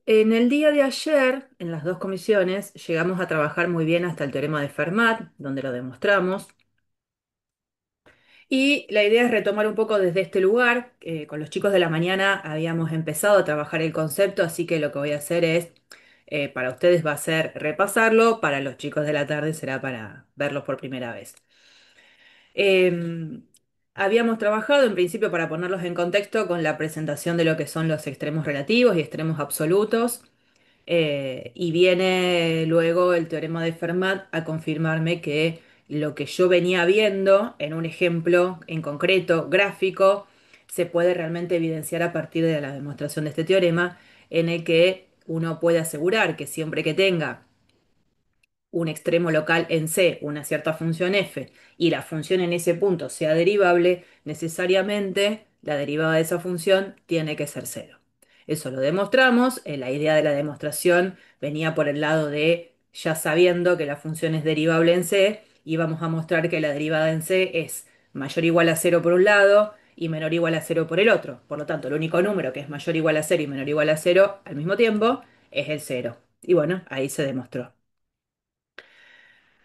En el día de ayer, en las dos comisiones, llegamos a trabajar muy bien hasta el teorema de Fermat, donde lo demostramos. Y la idea es retomar un poco desde este lugar. Con los chicos de la mañana habíamos empezado a trabajar el concepto, así que lo que voy a hacer es, para ustedes va a ser repasarlo, para los chicos de la tarde será para verlos por primera vez. Eh, Habíamos trabajado en principio para ponerlos en contexto con la presentación de lo que son los extremos relativos y extremos absolutos. Y viene luego el teorema de Fermat a confirmarme que lo que yo venía viendo en un ejemplo en concreto, gráfico, se puede realmente evidenciar a partir de la demostración de este teorema, en el que uno puede asegurar que siempre que tenga un extremo local en C, una cierta función f, y la función en ese punto sea derivable, necesariamente la derivada de esa función tiene que ser cero. Eso lo demostramos, la idea de la demostración venía por el lado de ya sabiendo que la función es derivable en C, íbamos a mostrar que la derivada en C es mayor o igual a cero por un lado y menor o igual a cero por el otro. Por lo tanto, el único número que es mayor o igual a cero y menor o igual a cero al mismo tiempo es el cero. Y bueno, ahí se demostró.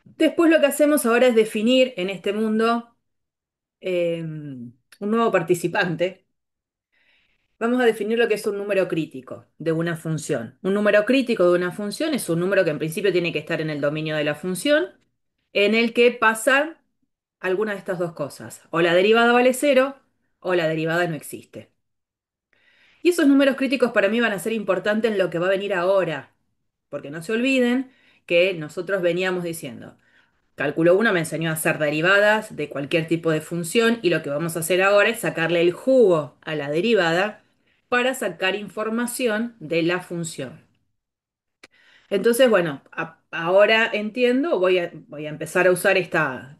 Después lo que hacemos ahora es definir en este mundo un nuevo participante. Vamos a definir lo que es un número crítico de una función. Un número crítico de una función es un número que en principio tiene que estar en el dominio de la función, en el que pasa alguna de estas dos cosas. O la derivada vale cero o la derivada no existe. Y esos números críticos para mí van a ser importantes en lo que va a venir ahora, porque no se olviden que nosotros veníamos diciendo. Cálculo 1 me enseñó a hacer derivadas de cualquier tipo de función y lo que vamos a hacer ahora es sacarle el jugo a la derivada para sacar información de la función. Entonces, bueno, ahora entiendo, voy a empezar a usar esta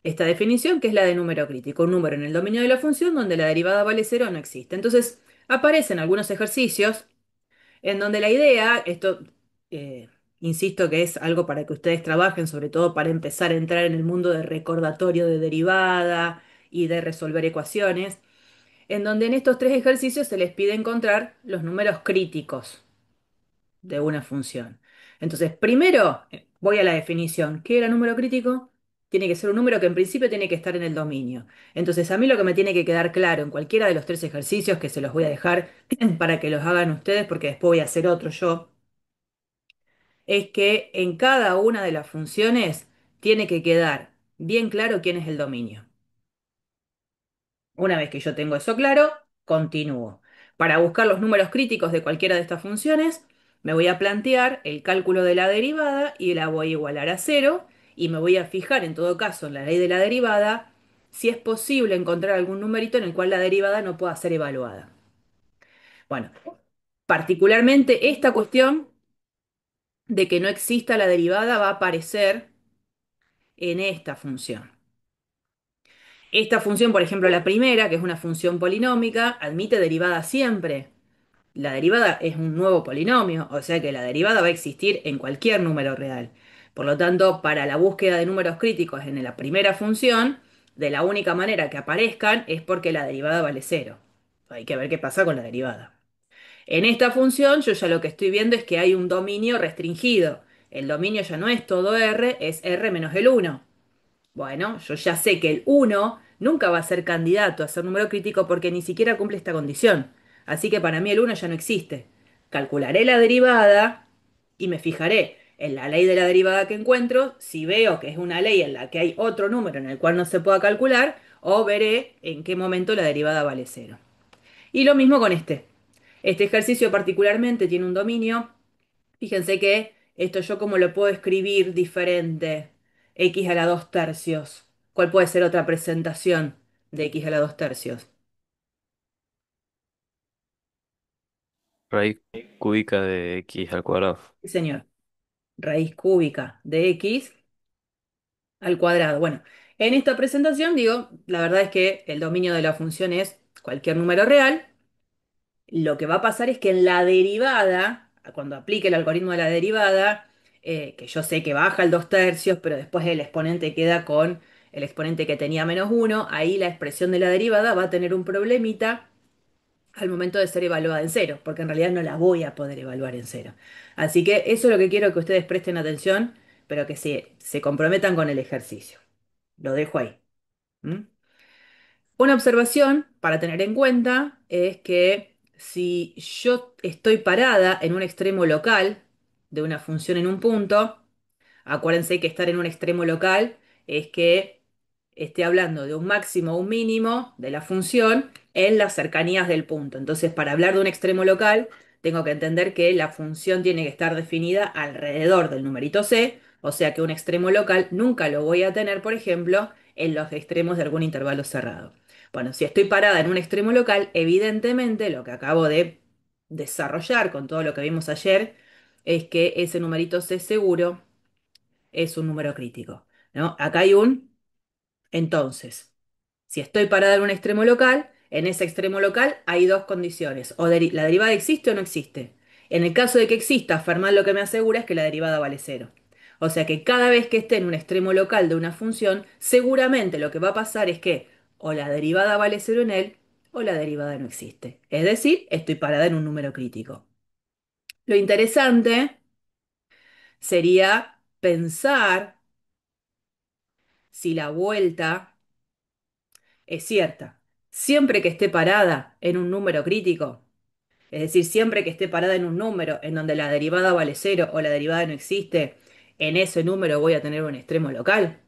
definición que es la de número crítico, un número en el dominio de la función donde la derivada vale cero o no existe. Entonces, aparecen algunos ejercicios en donde la idea, esto eh, insisto que es algo para que ustedes trabajen, sobre todo para empezar a entrar en el mundo de recordatorio de derivada y de resolver ecuaciones, en donde en estos tres ejercicios se les pide encontrar los números críticos de una función. Entonces, primero voy a la definición. ¿Qué era número crítico? Tiene que ser un número que en principio tiene que estar en el dominio. Entonces, a mí lo que me tiene que quedar claro en cualquiera de los tres ejercicios, que se los voy a dejar para que los hagan ustedes, porque después voy a hacer otro yo, es que en cada una de las funciones tiene que quedar bien claro quién es el dominio. Una vez que yo tengo eso claro, continúo. Para buscar los números críticos de cualquiera de estas funciones, me voy a plantear el cálculo de la derivada y la voy a igualar a cero y me voy a fijar en todo caso en la ley de la derivada si es posible encontrar algún numerito en el cual la derivada no pueda ser evaluada. Bueno, particularmente esta cuestión de que no exista la derivada va a aparecer en esta función. Esta función, por ejemplo, la primera, que es una función polinómica, admite derivada siempre. La derivada es un nuevo polinomio, o sea que la derivada va a existir en cualquier número real. Por lo tanto, para la búsqueda de números críticos en la primera función, de la única manera que aparezcan es porque la derivada vale cero. Hay que ver qué pasa con la derivada. En esta función, yo ya lo que estoy viendo es que hay un dominio restringido. El dominio ya no es todo R, es R menos el uno. Bueno, yo ya sé que el uno nunca va a ser candidato a ser número crítico porque ni siquiera cumple esta condición. Así que para mí el uno ya no existe. Calcularé la derivada y me fijaré en la ley de la derivada que encuentro, si veo que es una ley en la que hay otro número en el cual no se pueda calcular, o veré en qué momento la derivada vale cero. Y lo mismo con este. Este ejercicio particularmente tiene un dominio. Fíjense que esto yo como lo puedo escribir diferente. X a la 2 tercios. ¿Cuál puede ser otra presentación de x a la 2 tercios? Raíz cúbica de x al cuadrado. Sí, señor. Raíz cúbica de x al cuadrado. Bueno, en esta presentación digo, la verdad es que el dominio de la función es cualquier número real. Lo que va a pasar es que en la derivada, cuando aplique el algoritmo de la derivada, que yo sé que baja el 2 tercios, pero después el exponente queda con el exponente que tenía menos uno, ahí la expresión de la derivada va a tener un problemita al momento de ser evaluada en cero, porque en realidad no la voy a poder evaluar en cero. Así que eso es lo que quiero que ustedes presten atención, pero que se comprometan con el ejercicio. Lo dejo ahí. ¿M? Una observación para tener en cuenta es que si yo estoy parada en un extremo local de una función en un punto, acuérdense que estar en un extremo local es que esté hablando de un máximo o un mínimo de la función en las cercanías del punto. Entonces, para hablar de un extremo local, tengo que entender que la función tiene que estar definida alrededor del numerito c, o sea que un extremo local nunca lo voy a tener, por ejemplo, en los extremos de algún intervalo cerrado. Bueno, si estoy parada en un extremo local, evidentemente lo que acabo de desarrollar con todo lo que vimos ayer es que ese numerito c seguro es un número crítico, ¿no? Acá hay un entonces. Si estoy parada en un extremo local, en ese extremo local hay dos condiciones. O la derivada existe o no existe. En el caso de que exista, Fermat lo que me asegura es que la derivada vale cero. O sea que cada vez que esté en un extremo local de una función, seguramente lo que va a pasar es que o la derivada vale cero en él o la derivada no existe. Es decir, estoy parada en un número crítico. Lo interesante sería pensar si la vuelta es cierta. Siempre que esté parada en un número crítico, es decir, siempre que esté parada en un número en donde la derivada vale cero o la derivada no existe, en ese número voy a tener un extremo local.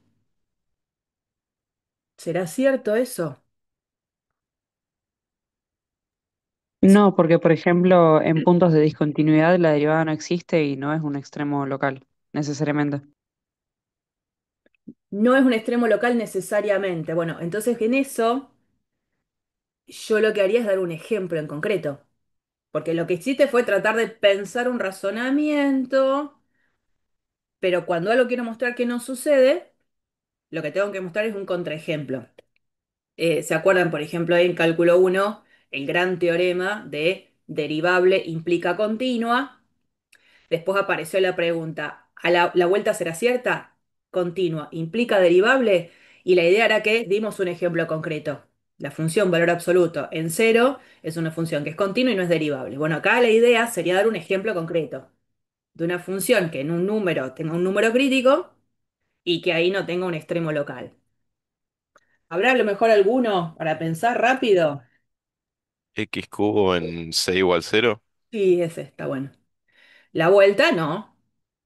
¿Será cierto eso? Sí. No, porque por ejemplo, en puntos de discontinuidad la derivada no existe y no es un extremo local, necesariamente. No es un extremo local necesariamente. Bueno, entonces en eso yo lo que haría es dar un ejemplo en concreto. Porque lo que hiciste fue tratar de pensar un razonamiento, pero cuando algo quiero mostrar que no sucede, lo que tengo que mostrar es un contraejemplo. ¿Se acuerdan, por ejemplo, en cálculo uno el gran teorema de derivable implica continua? Después apareció la pregunta, ¿la vuelta será cierta? Continua, ¿implica derivable? Y la idea era que dimos un ejemplo concreto. La función valor absoluto en cero es una función que es continua y no es derivable. Bueno, acá la idea sería dar un ejemplo concreto de una función que en un número tenga un número crítico y que ahí no tenga un extremo local. ¿Habrá a lo mejor alguno para pensar rápido? X cubo en C igual cero. Sí, ese está bueno. La vuelta no,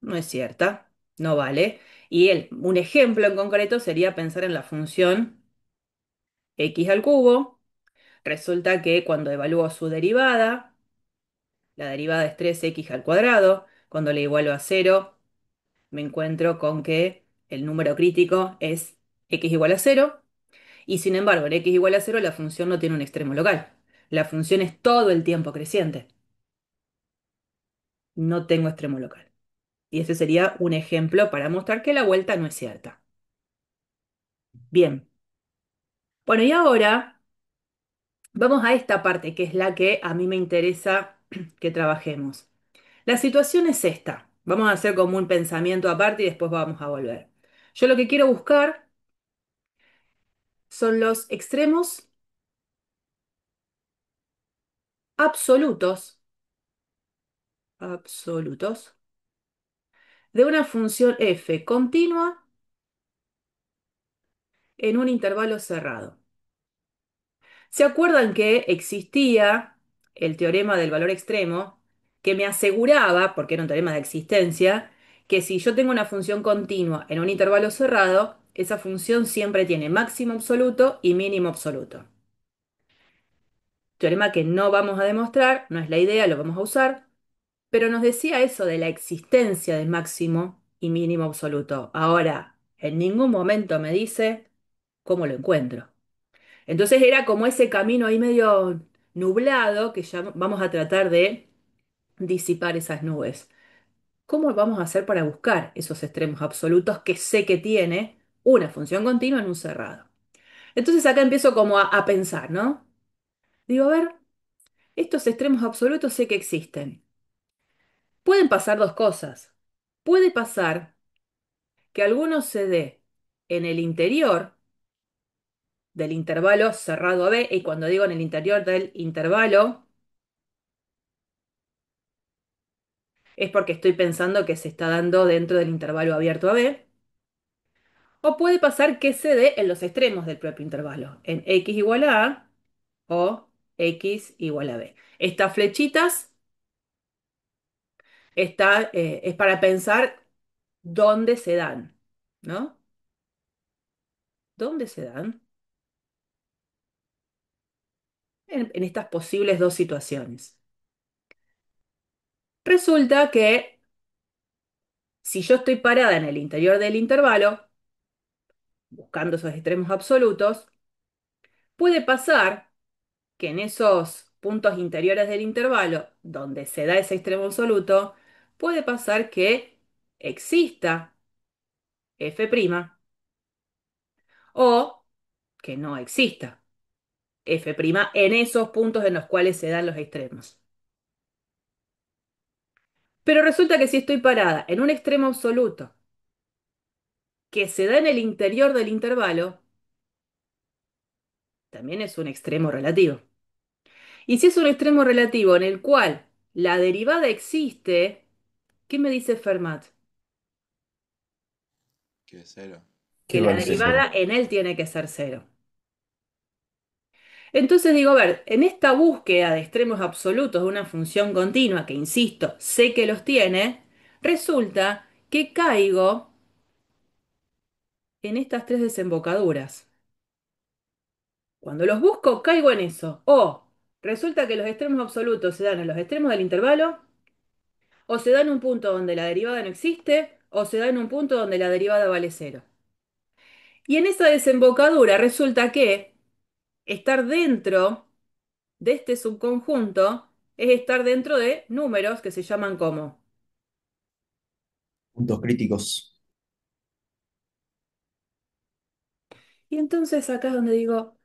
no es cierta, no vale. Y un ejemplo en concreto sería pensar en la función x al cubo. Resulta que cuando evalúo su derivada, la derivada es 3x al cuadrado. Cuando le igualo a cero, me encuentro con que el número crítico es x igual a cero. Y sin embargo, en x igual a cero la función no tiene un extremo local. La función es todo el tiempo creciente. No tengo extremo local. Y ese sería un ejemplo para mostrar que la vuelta no es cierta. Bien. Bueno, y ahora vamos a esta parte que es la que a mí me interesa que trabajemos. La situación es esta. Vamos a hacer como un pensamiento aparte y después vamos a volver. Yo lo que quiero buscar son los extremos absolutos, absolutos, de una función f continua en un intervalo cerrado. ¿Se acuerdan que existía el teorema del valor extremo que me aseguraba, porque era un teorema de existencia, que si yo tengo una función continua en un intervalo cerrado, esa función siempre tiene máximo absoluto y mínimo absoluto? Teorema que no vamos a demostrar, no es la idea, lo vamos a usar, pero nos decía eso de la existencia de máximo y mínimo absoluto. Ahora, en ningún momento me dice cómo lo encuentro. Entonces era como ese camino ahí medio nublado que ya vamos a tratar de disipar esas nubes. ¿Cómo vamos a hacer para buscar esos extremos absolutos que sé que tiene una función continua en un cerrado? Entonces acá empiezo como a pensar, ¿no? Digo, a ver, estos extremos absolutos sé que existen. Pueden pasar dos cosas. Puede pasar que alguno se dé en el interior del intervalo cerrado a B, y cuando digo en el interior del intervalo, es porque estoy pensando que se está dando dentro del intervalo abierto a B. O puede pasar que se dé en los extremos del propio intervalo, en x igual a A o x igual a B. Estas flechitas es para pensar dónde se dan, ¿no? ¿Dónde se dan? En estas posibles dos situaciones. Resulta que si yo estoy parada en el interior del intervalo, buscando esos extremos absolutos, puede pasar que en esos puntos interiores del intervalo, donde se da ese extremo absoluto, puede pasar que exista f' o que no exista f' en esos puntos en los cuales se dan los extremos. Pero resulta que si estoy parada en un extremo absoluto que se da en el interior del intervalo, también es un extremo relativo. Y si es un extremo relativo en el cual la derivada existe, ¿qué me dice Fermat? Que es cero. Que Que la vale cero. derivada en él tiene que ser cero. Entonces digo, a ver, en esta búsqueda de extremos absolutos de una función continua, que insisto, sé que los tiene, resulta que caigo en estas tres desembocaduras. Cuando los busco, caigo en eso. O resulta que los extremos absolutos se dan en los extremos del intervalo, o se da en un punto donde la derivada no existe, o se da en un punto donde la derivada vale cero. Y en esa desembocadura resulta que estar dentro de este subconjunto es estar dentro de números que se llaman como. Puntos críticos. Y entonces acá es donde digo,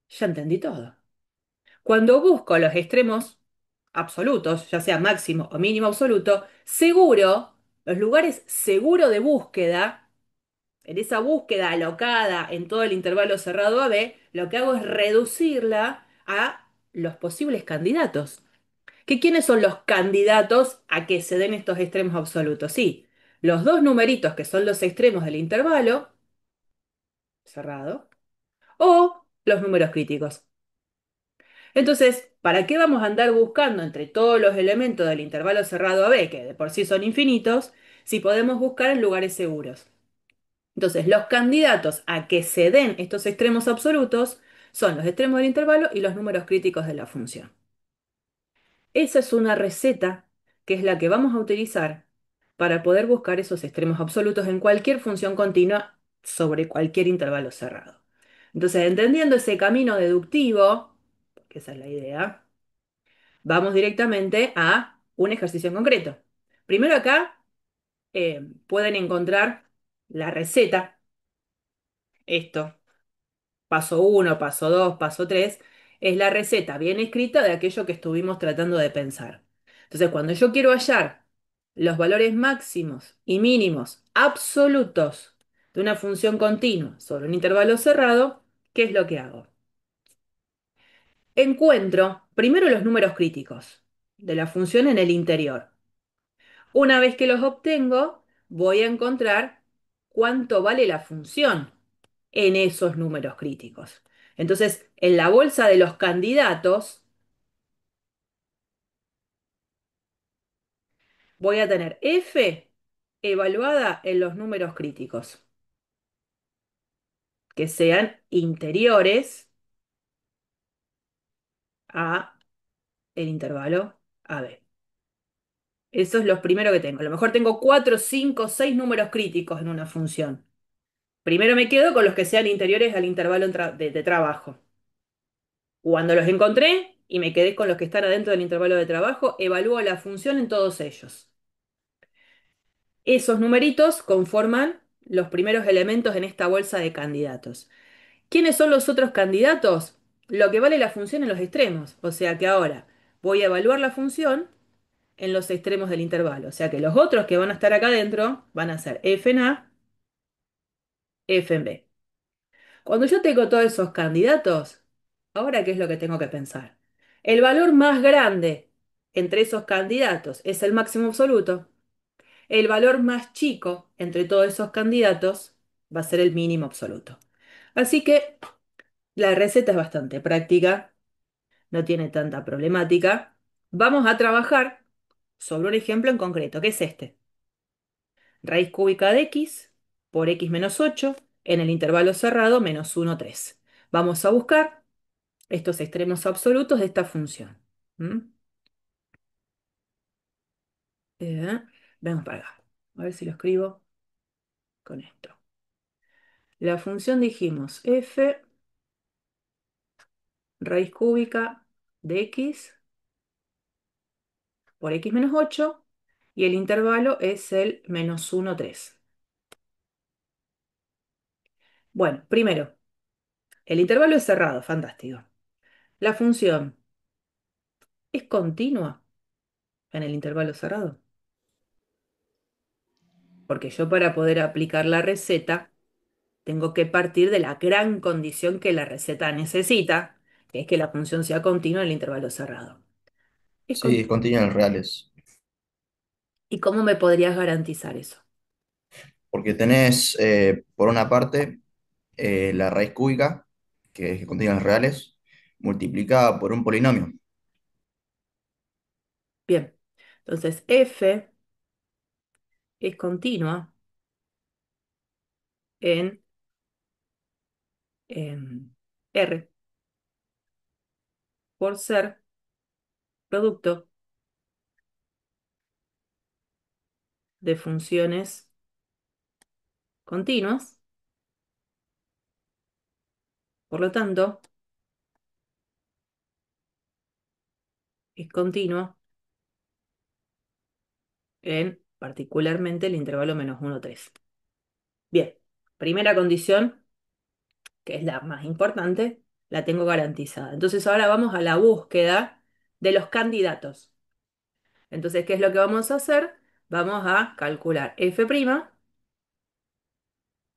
ya entendí todo. Cuando busco los extremos absolutos, ya sea máximo o mínimo absoluto, seguro, los lugares seguro de búsqueda, en esa búsqueda alocada en todo el intervalo cerrado a B, lo que hago es reducirla a los posibles candidatos. ¿Que quiénes son los candidatos a que se den estos extremos absolutos? Sí, los dos numeritos que son los extremos del intervalo cerrado o los números críticos. Entonces, ¿para qué vamos a andar buscando entre todos los elementos del intervalo cerrado a B, que de por sí son infinitos, si podemos buscar en lugares seguros? Entonces, los candidatos a que se den estos extremos absolutos son los extremos del intervalo y los números críticos de la función. Esa es una receta que es la que vamos a utilizar para poder buscar esos extremos absolutos en cualquier función continua sobre cualquier intervalo cerrado. Entonces, entendiendo ese camino deductivo, que esa es la idea, vamos directamente a un ejercicio en concreto. Primero acá pueden encontrar la receta, esto, paso uno, paso 2, paso 3, es la receta bien escrita de aquello que estuvimos tratando de pensar. Entonces, cuando yo quiero hallar los valores máximos y mínimos absolutos de una función continua sobre un intervalo cerrado, ¿qué es lo que hago? Encuentro primero los números críticos de la función en el interior. Una vez que los obtengo, voy a encontrar cuánto vale la función en esos números críticos. Entonces, en la bolsa de los candidatos, voy a tener f evaluada en los números críticos, que sean interiores a el intervalo AB. Eso es lo primero que tengo. A lo mejor tengo 4, 5, 6 números críticos en una función. Primero me quedo con los que sean interiores al intervalo de trabajo. Cuando los encontré y me quedé con los que están adentro del intervalo de trabajo, evalúo la función en todos ellos. Esos numeritos conforman los primeros elementos en esta bolsa de candidatos. ¿Quiénes son los otros candidatos? Lo que vale la función en los extremos. O sea que ahora voy a evaluar la función en los extremos del intervalo. O sea que los otros que van a estar acá adentro van a ser f en A, f en B. Cuando yo tengo todos esos candidatos, ahora ¿qué es lo que tengo que pensar? El valor más grande entre esos candidatos es el máximo absoluto. El valor más chico entre todos esos candidatos va a ser el mínimo absoluto. Así que la receta es bastante práctica, no tiene tanta problemática. Vamos a trabajar sobre un ejemplo en concreto, que es este. Raíz cúbica de x por x menos 8 en el intervalo cerrado menos 1, 3. Vamos a buscar estos extremos absolutos de esta función. ¿Mm? Eh, Vamos para acá. A ver si lo escribo con esto. La función dijimos f raíz cúbica de x por x menos 8 y el intervalo es el menos 1, 3. Bueno, primero, el intervalo es cerrado, fantástico. La función es continua en el intervalo cerrado, porque yo para poder aplicar la receta tengo que partir de la gran condición que la receta necesita, que es que la función sea continua en el intervalo cerrado. Es Sí, continua. continúan reales. ¿Y cómo me podrías garantizar eso? Porque tenés, por una parte, la raíz cúbica, que es que continúan reales, multiplicada por un polinomio. Bien, entonces f es continua en R por ser producto de funciones continuas, por lo tanto, es continua en particularmente el intervalo menos 1, 3. Bien, primera condición, que es la más importante, la tengo garantizada. Entonces ahora vamos a la búsqueda de los candidatos. Entonces, ¿qué es lo que vamos a hacer? Vamos a calcular f'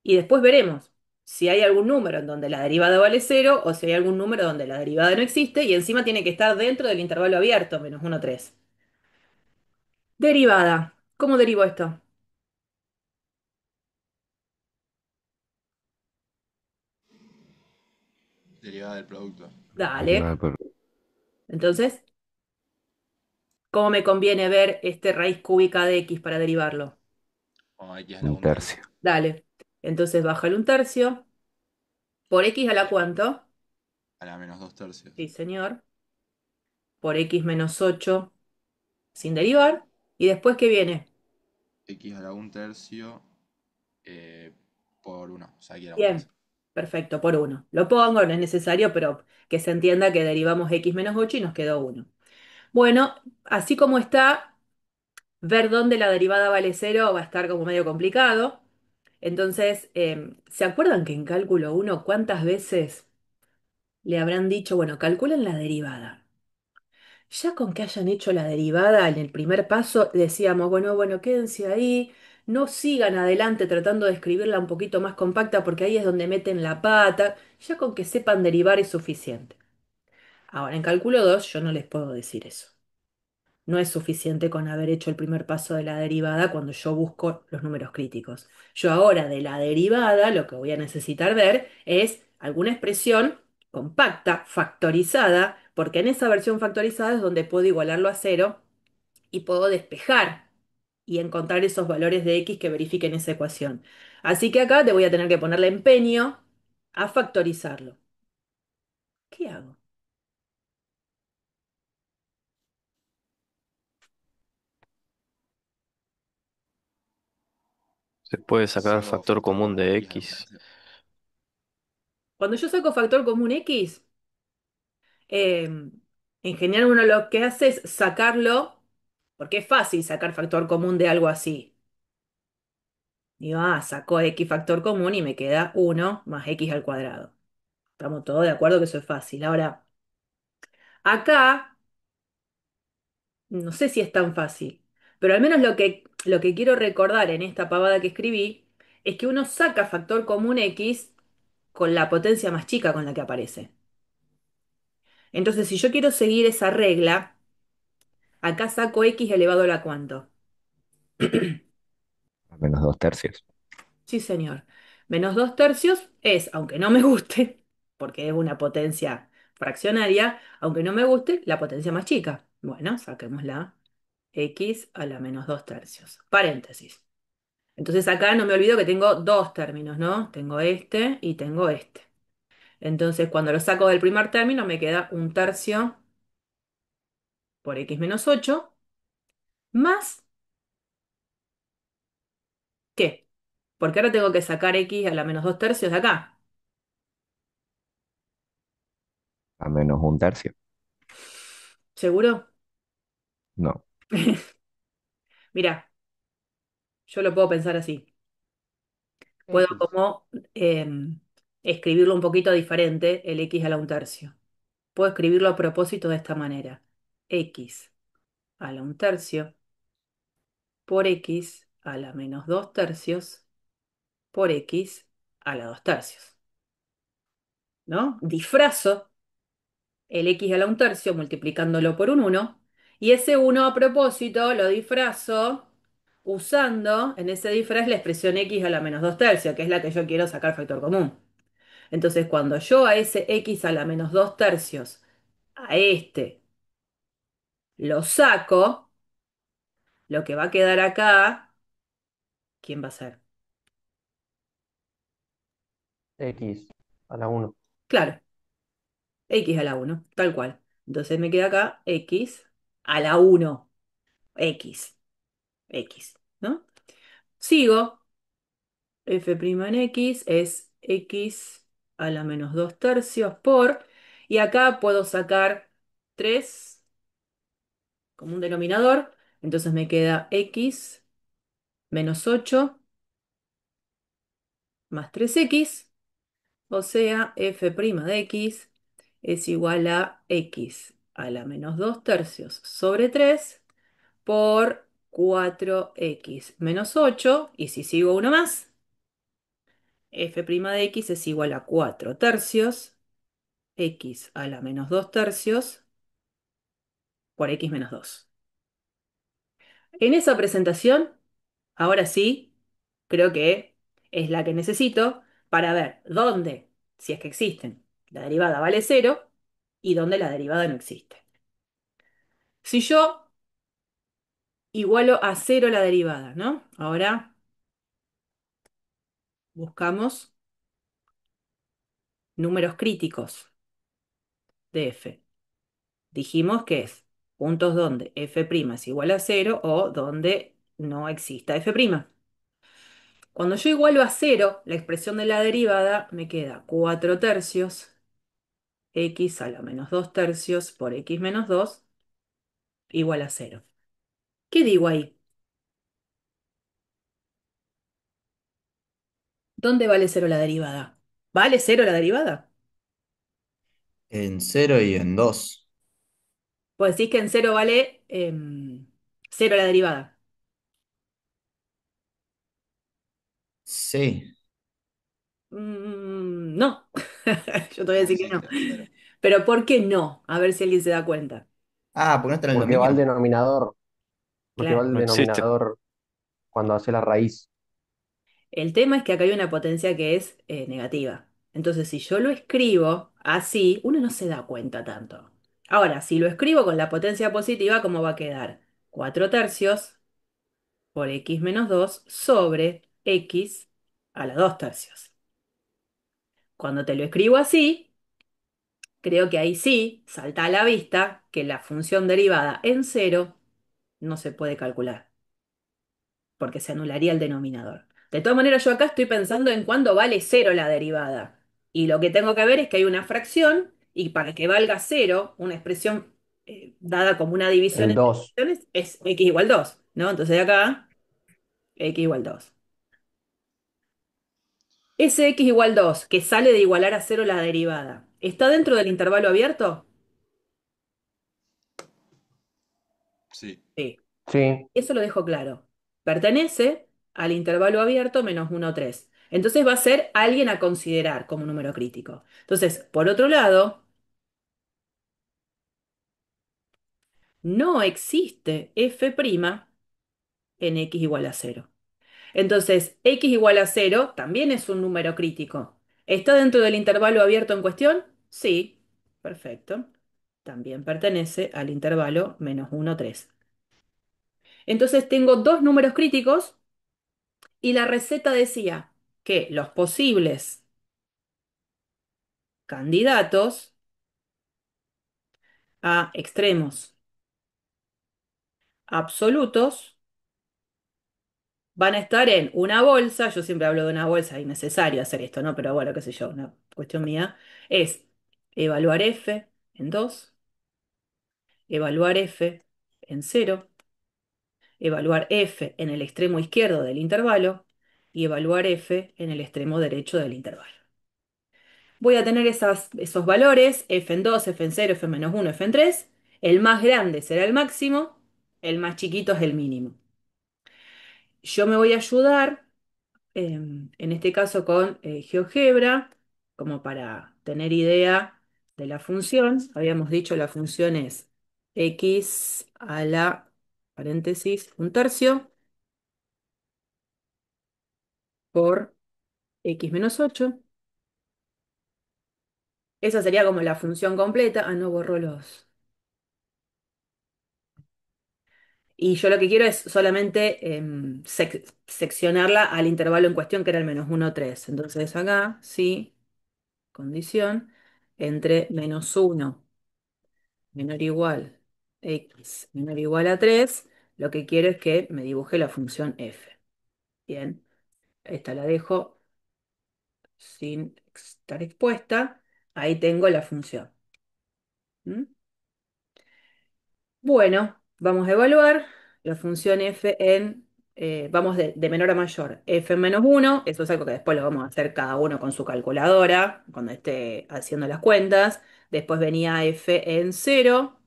y después veremos si hay algún número en donde la derivada vale cero o si hay algún número donde la derivada no existe y encima tiene que estar dentro del intervalo abierto, menos 1, 3. Derivada. ¿Cómo derivo esto? Derivada del producto. Dale. Entonces, ¿cómo me conviene ver este raíz cúbica de x para derivarlo? O x a la Un 1/3. tercio. Dale. Entonces, bájale un tercio. ¿Por x a la cuánto? A la menos 2/3. Sí, señor. Por x menos 8 sin derivar. ¿Y después qué viene? X a la 1/3 eh, por 1. O sea, aquí a la 1/3. Bien. Perfecto, por uno. Lo pongo, no es necesario, pero que se entienda que derivamos x menos 8 y nos quedó uno. Bueno, así como está, ver dónde la derivada vale cero va a estar como medio complicado. Entonces, ¿se acuerdan que en cálculo uno cuántas veces le habrán dicho, bueno, calculen la derivada? Ya con que hayan hecho la derivada en el primer paso, decíamos, bueno, quédense ahí, no sigan adelante tratando de escribirla un poquito más compacta porque ahí es donde meten la pata. Ya con que sepan derivar es suficiente. Ahora, en cálculo 2 yo no les puedo decir eso. No es suficiente con haber hecho el primer paso de la derivada cuando yo busco los números críticos. Yo ahora de la derivada lo que voy a necesitar ver es alguna expresión compacta, factorizada, porque en esa versión factorizada es donde puedo igualarlo a cero y puedo despejar y encontrar esos valores de x que verifiquen esa ecuación. Así que acá te voy a tener que ponerle empeño a factorizarlo. ¿Qué hago? Se puede sacar Saco factor factor común común de x a la x. tercera. Cuando yo saco factor común x, Eh, en general uno lo que hace es sacarlo, porque es fácil sacar factor común de algo así. Digo, saco x factor común y me queda uno más x al cuadrado. Estamos todos de acuerdo que eso es fácil. Ahora, acá, no sé si es tan fácil, pero al menos lo que quiero recordar en esta pavada que escribí es que uno saca factor común x con la potencia más chica con la que aparece. Entonces, si yo quiero seguir esa regla, acá saco x elevado a la cuánto. A -2 tercios. Sí, señor. Menos 2 tercios es, aunque no me guste, porque es una potencia fraccionaria, aunque no me guste, la potencia más chica. Bueno, saquemos la x a la menos 2 tercios. Paréntesis. Entonces acá no me olvido que tengo dos términos, ¿no? Tengo este y tengo este. Entonces cuando lo saco del primer término me queda un tercio por x menos 8 más ¿qué? Porque ahora tengo que sacar x a la menos 2 tercios de acá. A -1 tercio. ¿Seguro? No. Mira, yo lo puedo pensar así. Puedo X. como escribirlo un poquito diferente, el x a la un tercio. Puedo escribirlo a propósito de esta manera. X a la un tercio por x a la menos 2 tercios por x a la 2 tercios. ¿No? Disfrazo el x a la un tercio multiplicándolo por un uno y ese uno a propósito lo disfrazo usando en ese disfraz la expresión x a la menos 2 tercios, que es la que yo quiero sacar factor común. Entonces, cuando yo a ese x a la menos 2 tercios, a este, lo saco, lo que va a quedar acá, ¿quién va a ser? X a la 1. Claro, x a la uno tal cual. Entonces me queda acá x a la uno x, ¿no? Sigo, f' en x es x a la menos 2 tercios por, y acá puedo sacar 3 como un denominador, entonces me queda x menos 8 más 3x, o sea, f' de x es igual a x a la menos 2 tercios sobre 3 por 4x menos 8, y si sigo uno más, f' de x es igual a 4 tercios, x a la menos 2 tercios por x menos 2. En esa presentación, ahora sí, creo que es la que necesito para ver dónde, si es que existen, la derivada vale cero y dónde la derivada no existe. Si yo igualo a cero la derivada, ¿no? Ahora buscamos números críticos de f. Dijimos que es puntos donde f' es igual a cero o donde no exista f'. Cuando yo igualo a cero la expresión de la derivada, me queda 4 tercios x a la menos 2 tercios por x menos 2 igual a cero. ¿Qué digo ahí? ¿Dónde vale cero la derivada? ¿Vale cero la derivada? En cero y en 2. Pues decís que en cero vale cero la derivada. Sí. No, yo te voy a No decir que no. existe en cero. Pero ¿por qué no? A ver si alguien se da cuenta. Ah, porque no está en el Porque va al dominio. denominador. Porque va Claro. al No existe. denominador cuando hace la raíz. El tema es que acá hay una potencia que es negativa. Entonces, si yo lo escribo así, uno no se da cuenta tanto. Ahora, si lo escribo con la potencia positiva, ¿cómo va a quedar? 4 tercios por x menos 2 sobre x a la 2 tercios. Cuando te lo escribo así, creo que ahí sí salta a la vista que la función derivada en cero no se puede calcular, porque se anularía el denominador. De todas maneras, yo acá estoy pensando en cuándo vale cero la derivada. Y lo que tengo que ver es que hay una fracción y para que valga cero, una expresión dada como una división El entre 2. fracciones es x igual 2, ¿no? Entonces de acá, x igual 2. Ese x igual 2 que sale de igualar a cero la derivada, ¿está dentro del intervalo abierto? Sí. Sí. Sí. Eso lo dejo claro. Pertenece al intervalo abierto menos 1, 3. Entonces va a ser alguien a considerar como número crítico. Entonces, por otro lado, no existe f' en x igual a cero. Entonces, x igual a cero también es un número crítico. ¿Está dentro del intervalo abierto en cuestión? Sí, perfecto. También pertenece al intervalo -1, 3. Entonces tengo dos números críticos y la receta decía que los posibles candidatos a extremos absolutos van a estar en una bolsa. Yo siempre hablo de una bolsa, es innecesario hacer esto, ¿no? Pero bueno, qué sé yo, una cuestión mía, es evaluar f en 2, evaluar f en cero, evaluar f en el extremo izquierdo del intervalo y evaluar f en el extremo derecho del intervalo. Voy a tener esos valores, f en 2, f en cero, f menos 1, f en 3. El más grande será el máximo, el más chiquito es el mínimo. Yo me voy a ayudar, en este caso con GeoGebra, como para tener idea de la función. Habíamos dicho la función es x a la, paréntesis, un tercio por x menos 8. Esa sería como la función completa. Ah, no borró los. Y yo lo que quiero es solamente seccionarla al intervalo en cuestión, que era el -1, 3. Entonces acá, sí, condición, entre -1 menor o igual x menor o igual a 3, lo que quiero es que me dibuje la función f. Bien, esta la dejo sin estar expuesta. Ahí tengo la función. ¿Mm? Bueno, vamos a evaluar la función f vamos de menor a mayor, f en -1. Eso es algo que después lo vamos a hacer cada uno con su calculadora, cuando esté haciendo las cuentas. Después venía f en cero,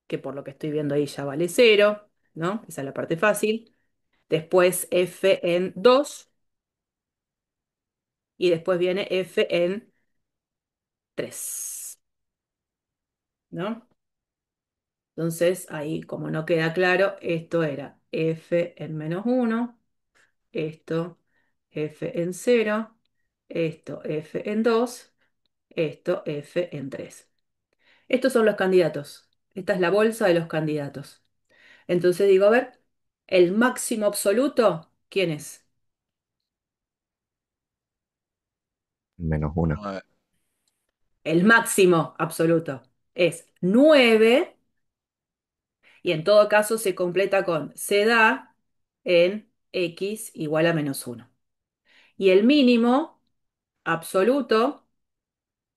que por lo que estoy viendo ahí ya vale cero, ¿no? Esa es la parte fácil. Después f en 2 y después viene f en 3, ¿no? Entonces ahí, como no queda claro, esto era f en -1. Esto f en cero, esto f en 2, esto f en 3. Estos son los candidatos. Esta es la bolsa de los candidatos. Entonces digo, a ver, el máximo absoluto, ¿quién es? -1. 9. El máximo absoluto es 9 y en todo caso se completa con se da en x igual a -1. Y el mínimo absoluto,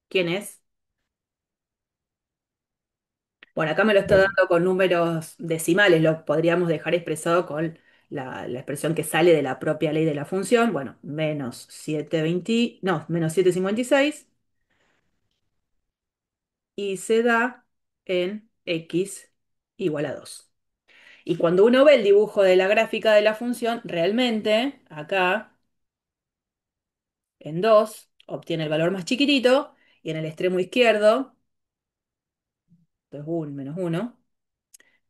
¿quién es? Bueno, acá me lo está El dando con números decimales, lo podríamos dejar expresado con la expresión que sale de la propia ley de la función. Bueno, menos 720, no, menos 756 y se da en x igual a 2. Y cuando uno ve el dibujo de la gráfica de la función, realmente acá en 2 obtiene el valor más chiquitito y en el extremo izquierdo, entonces 1 menos 1,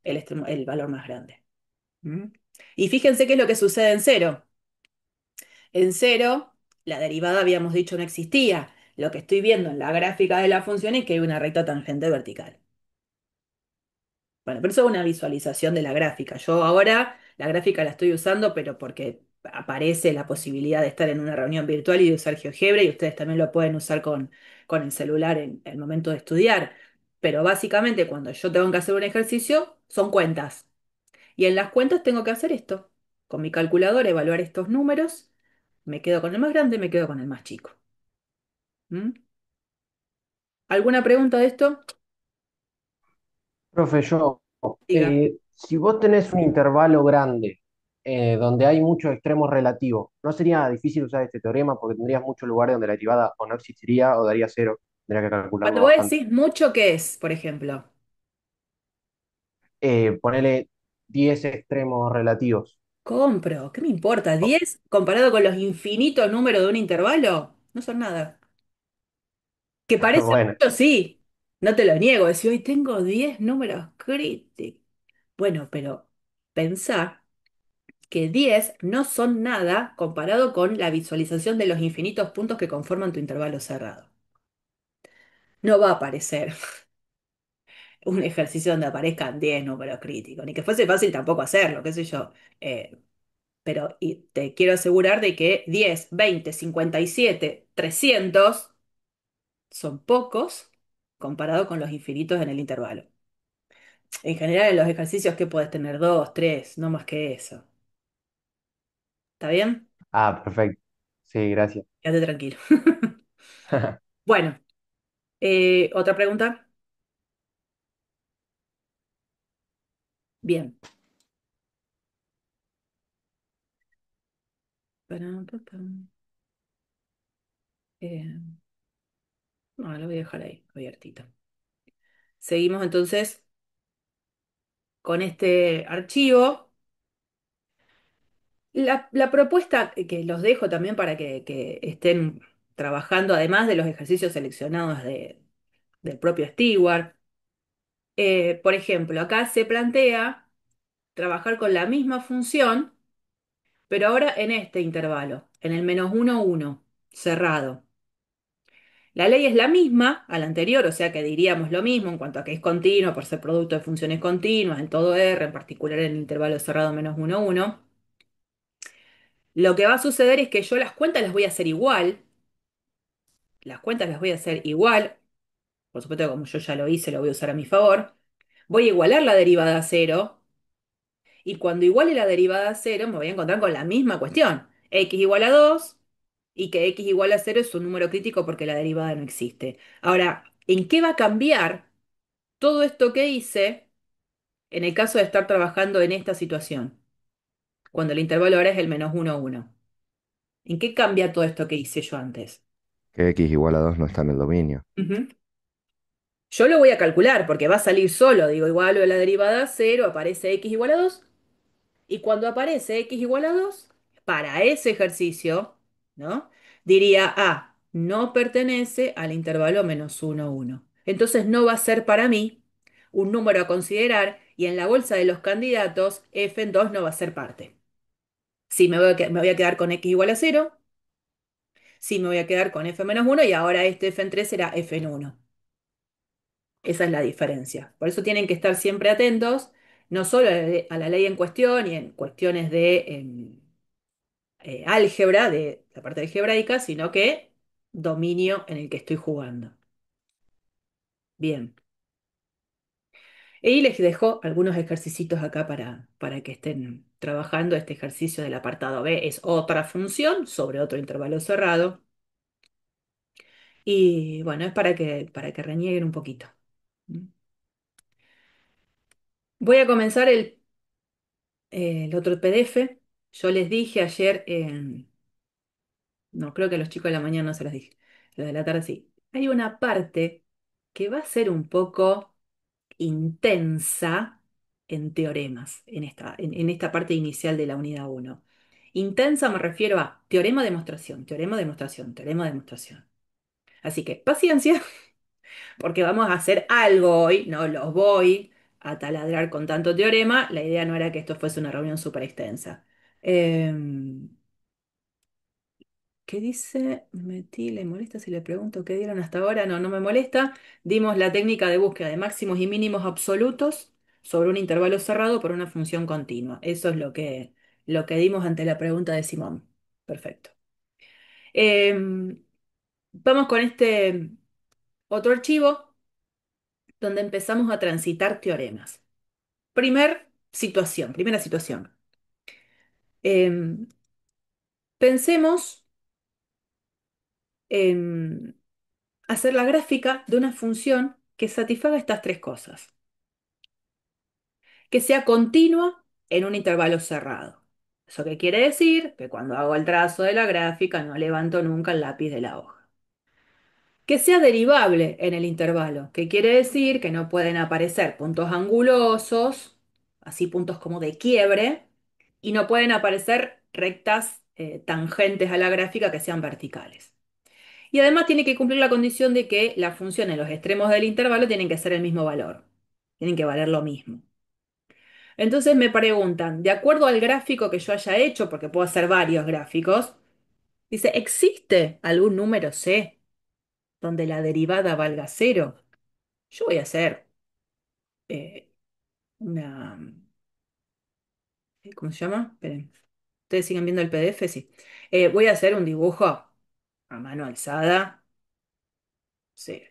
el valor más grande. ¿Mm? Y fíjense qué es lo que sucede en cero. En cero, la derivada habíamos dicho no existía. Lo que estoy viendo en la gráfica de la función es que hay una recta tangente vertical. Bueno, pero eso es una visualización de la gráfica. Yo ahora la gráfica la estoy usando, pero porque aparece la posibilidad de estar en una reunión virtual y de usar GeoGebra, y ustedes también lo pueden usar con el celular en el momento de estudiar. Pero básicamente cuando yo tengo que hacer un ejercicio, son cuentas. Y en las cuentas tengo que hacer esto. Con mi calculadora evaluar estos números. Me quedo con el más grande, me quedo con el más chico. ¿Mm? ¿Alguna pregunta de esto? Profe, yo, Diga. si vos tenés un intervalo grande donde hay muchos extremos relativos, ¿no sería difícil usar este teorema porque tendrías muchos lugares donde la derivada o no existiría o daría cero? Tendría que Cuando calcularlo vos bastante. decís mucho, ¿qué es, por ejemplo? Ponele 10 extremos relativos. Compro, ¿qué me importa? Oh, 10 comparado con los infinitos números de un intervalo, no son nada. Que parece bueno, mucho, sí, no te lo niego. Decir, hoy tengo 10 números críticos. Bueno, pero pensá que 10 no son nada comparado con la visualización de los infinitos puntos que conforman tu intervalo cerrado. No va a aparecer un ejercicio donde aparezcan 10 números críticos, ni que fuese fácil tampoco hacerlo, qué sé yo. Eh, pero y te quiero asegurar de que 10, 20, 57, 300 son pocos comparado con los infinitos en el intervalo. En general, en los ejercicios que puedes tener dos, tres, no más que eso. ¿Está bien? ah, perfecto. Sí, gracias. Quédate tranquilo. Bueno, otra pregunta. Bien. Param, pam, pam. Eh, no, lo voy a dejar ahí, abiertito. Seguimos entonces con este archivo. La propuesta que los dejo también para que estén trabajando, además de los ejercicios seleccionados del propio Steward. Por ejemplo, acá se plantea trabajar con la misma función, pero ahora en este intervalo, en el -1, 1, cerrado. La ley es la misma a la anterior, o sea que diríamos lo mismo en cuanto a que es continuo por ser producto de funciones continuas en todo R, en particular en el intervalo cerrado -1, 1. Lo que va a suceder es que yo las cuentas las voy a hacer igual, las cuentas las voy a hacer igual, por supuesto que como yo ya lo hice, lo voy a usar a mi favor. Voy a igualar la derivada a cero, y cuando iguale la derivada a cero me voy a encontrar con la misma cuestión. X igual a 2 y que x igual a cero es un número crítico porque la derivada no existe. Ahora, ¿en qué va a cambiar todo esto que hice en el caso de estar trabajando en esta situación? Cuando el intervalo ahora es el -1, 1. ¿En qué cambia todo esto que hice yo antes? Que x igual a 2 no está en el dominio. Ujú. Yo lo voy a calcular porque va a salir solo. Digo, igual a la derivada a cero, aparece x igual a 2. Y cuando aparece x igual a 2 para ese ejercicio, ¿no? Diría, no pertenece al intervalo -1, 1. Entonces no va a ser para mí un número a considerar y en la bolsa de los candidatos f en 2 no va a ser parte. Sí, me voy a quedar con x igual a cero, sí, me voy a quedar con f menos 1 y ahora este f en 3 será f en 1. Esa es la diferencia. Por eso tienen que estar siempre atentos, no solo a la ley en cuestión y en cuestiones de álgebra, de la parte algebraica, sino que dominio en el que estoy jugando. Bien. Y les dejo algunos ejercicios acá para que estén trabajando. Este ejercicio del apartado B es otra función sobre otro intervalo cerrado. Y bueno, es para que renieguen un poquito. Voy a comenzar el otro PDF. Yo les dije ayer, no, creo que a los chicos de la mañana no se los dije. Los de la tarde sí. Hay una parte que va a ser un poco intensa en teoremas, en esta parte inicial de la unidad uno. Intensa me refiero a teorema, demostración, teorema, demostración, teorema, demostración. Así que paciencia, porque vamos a hacer algo hoy, no los voy a taladrar con tanto teorema. La idea no era que esto fuese una reunión súper extensa. ¿Qué dice? ¿Le molesta si le pregunto qué dieron hasta ahora? No, no me molesta. Dimos la técnica de búsqueda de máximos y mínimos absolutos sobre un intervalo cerrado por una función continua. Eso es lo que dimos ante la pregunta de Simón. Perfecto. Vamos con este otro archivo donde empezamos a transitar teoremas. Primera situación. Em, Pensemos en hacer la gráfica de una función que satisfaga estas tres cosas. Que sea continua en un intervalo cerrado. ¿Eso qué quiere decir? Que cuando hago el trazo de la gráfica no levanto nunca el lápiz de la hoja. Que sea derivable en el intervalo, que quiere decir que no pueden aparecer puntos angulosos, así puntos como de quiebre, y no pueden aparecer rectas tangentes a la gráfica que sean verticales. Y además tiene que cumplir la condición de que la función en los extremos del intervalo tienen que ser el mismo valor, tienen que valer lo mismo. Entonces me preguntan, de acuerdo al gráfico que yo haya hecho, porque puedo hacer varios gráficos, dice, ¿existe algún número C donde la derivada valga cero? Yo voy a hacer eh, una... ¿cómo se llama? Esperen. ¿Ustedes siguen viendo el PDF? Sí. Voy a hacer un dibujo a mano alzada. Sí,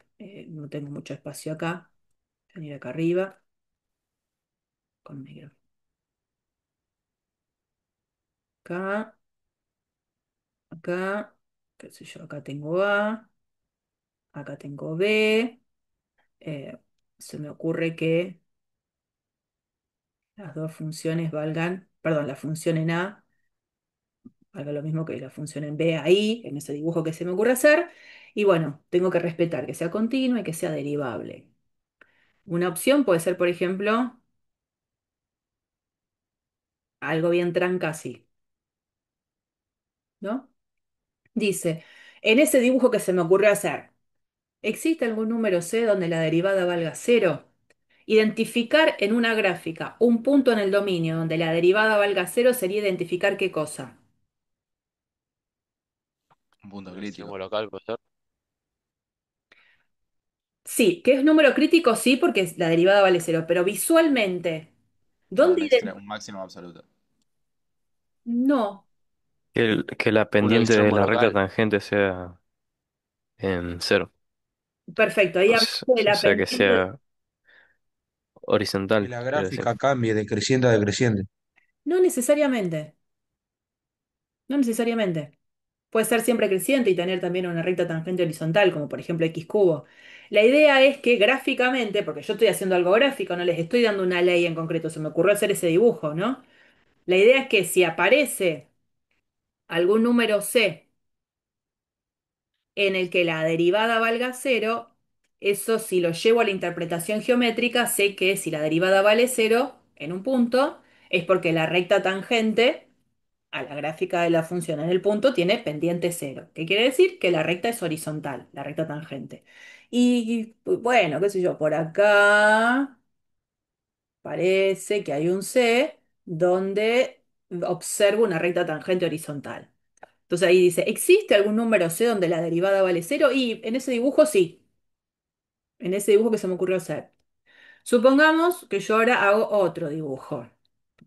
no tengo mucho espacio acá. Voy a venir acá arriba con negro. Acá, acá, qué sé yo, acá tengo A, acá tengo B. Eh, Se me ocurre que las dos funciones valgan, perdón, la función en A valga lo mismo que la función en B ahí, en ese dibujo que se me ocurre hacer. Y bueno, tengo que respetar que sea continua y que sea derivable. Una opción puede ser, por ejemplo, algo bien tranca así, ¿no? Dice, en ese dibujo que se me ocurrió hacer, ¿existe algún número C donde la derivada valga cero? Identificar en una gráfica un punto en el dominio donde la derivada valga cero sería identificar qué cosa. Un punto Un crítico. extremo local, puede ser. Sí, que es número crítico, sí, porque la derivada vale cero, pero visualmente, Claro, ¿dónde un máximo absoluto. no? Que la Un pendiente de extremo la recta local. tangente sea en cero. Perfecto, ahí hablaste de O la sea, que pendiente. sea Que horizontal, la quiero decir. gráfica cambie de creciente a decreciente. No necesariamente, no necesariamente. Puede ser siempre creciente y tener también una recta tangente horizontal, como por ejemplo x cubo. La idea es que gráficamente, porque yo estoy haciendo algo gráfico, no les estoy dando una ley en concreto, se me ocurrió hacer ese dibujo, ¿no? La idea es que si aparece algún número C en el que la derivada valga cero, eso si lo llevo a la interpretación geométrica, sé que si la derivada vale cero en un punto, es porque la recta tangente a la gráfica de la función en el punto tiene pendiente cero. ¿Qué quiere decir? Que la recta es horizontal, la recta tangente. Y bueno, qué sé yo, por acá parece que hay un C donde observo una recta tangente horizontal. Entonces ahí dice, ¿existe algún número C donde la derivada vale cero? Y en ese dibujo sí, en ese dibujo que se me ocurrió hacer. Supongamos que yo ahora hago otro dibujo,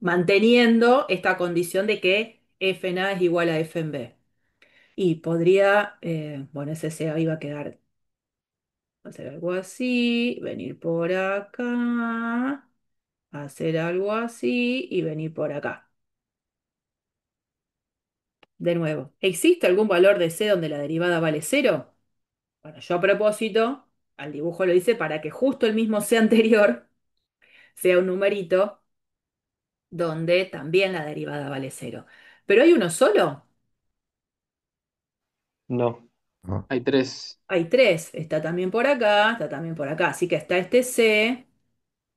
manteniendo esta condición de que f en A es igual a f en B. Y podría, bueno, ese C ahí va a quedar, hacer algo así, venir por acá, hacer algo así y venir por acá. De nuevo, ¿existe algún valor de C donde la derivada vale cero? Bueno, yo a propósito, al dibujo lo hice para que justo el mismo C anterior sea un numerito donde también la derivada vale cero. ¿Pero hay uno solo? No, ¿no? hay tres. Hay tres. Está también por acá, está también por acá. Así que está este C,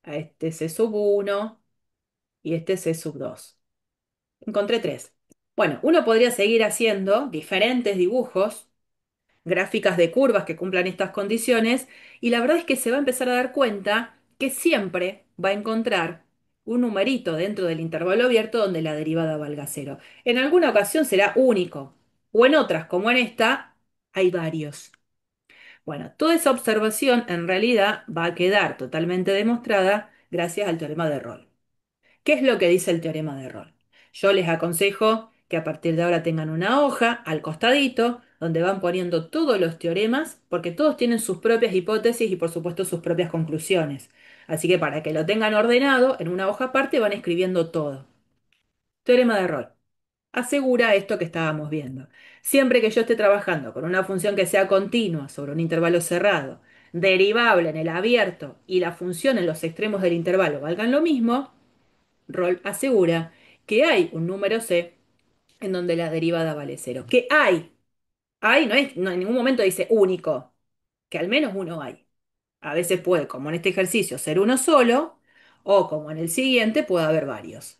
a este C sub uno y este C sub 2. Encontré tres. Bueno, uno podría seguir haciendo diferentes dibujos, gráficas de curvas que cumplan estas condiciones, y la verdad es que se va a empezar a dar cuenta que siempre va a encontrar un numerito dentro del intervalo abierto donde la derivada valga cero. En alguna ocasión será único, o en otras, como en esta, hay varios. Bueno, toda esa observación en realidad va a quedar totalmente demostrada gracias al teorema de Rolle. ¿Qué es lo que dice el teorema de Rolle? Yo les aconsejo que a partir de ahora tengan una hoja al costadito donde van poniendo todos los teoremas, porque todos tienen sus propias hipótesis y por supuesto sus propias conclusiones. Así que para que lo tengan ordenado, en una hoja aparte van escribiendo todo. Teorema de Rolle. Asegura esto que estábamos viendo. Siempre que yo esté trabajando con una función que sea continua sobre un intervalo cerrado, derivable en el abierto y la función en los extremos del intervalo valgan lo mismo, Roll asegura que hay un número C en donde la derivada vale cero. Que hay, no en ningún momento dice único, que al menos uno hay. A veces puede, como en este ejercicio, ser uno solo, o como en el siguiente, puede haber varios.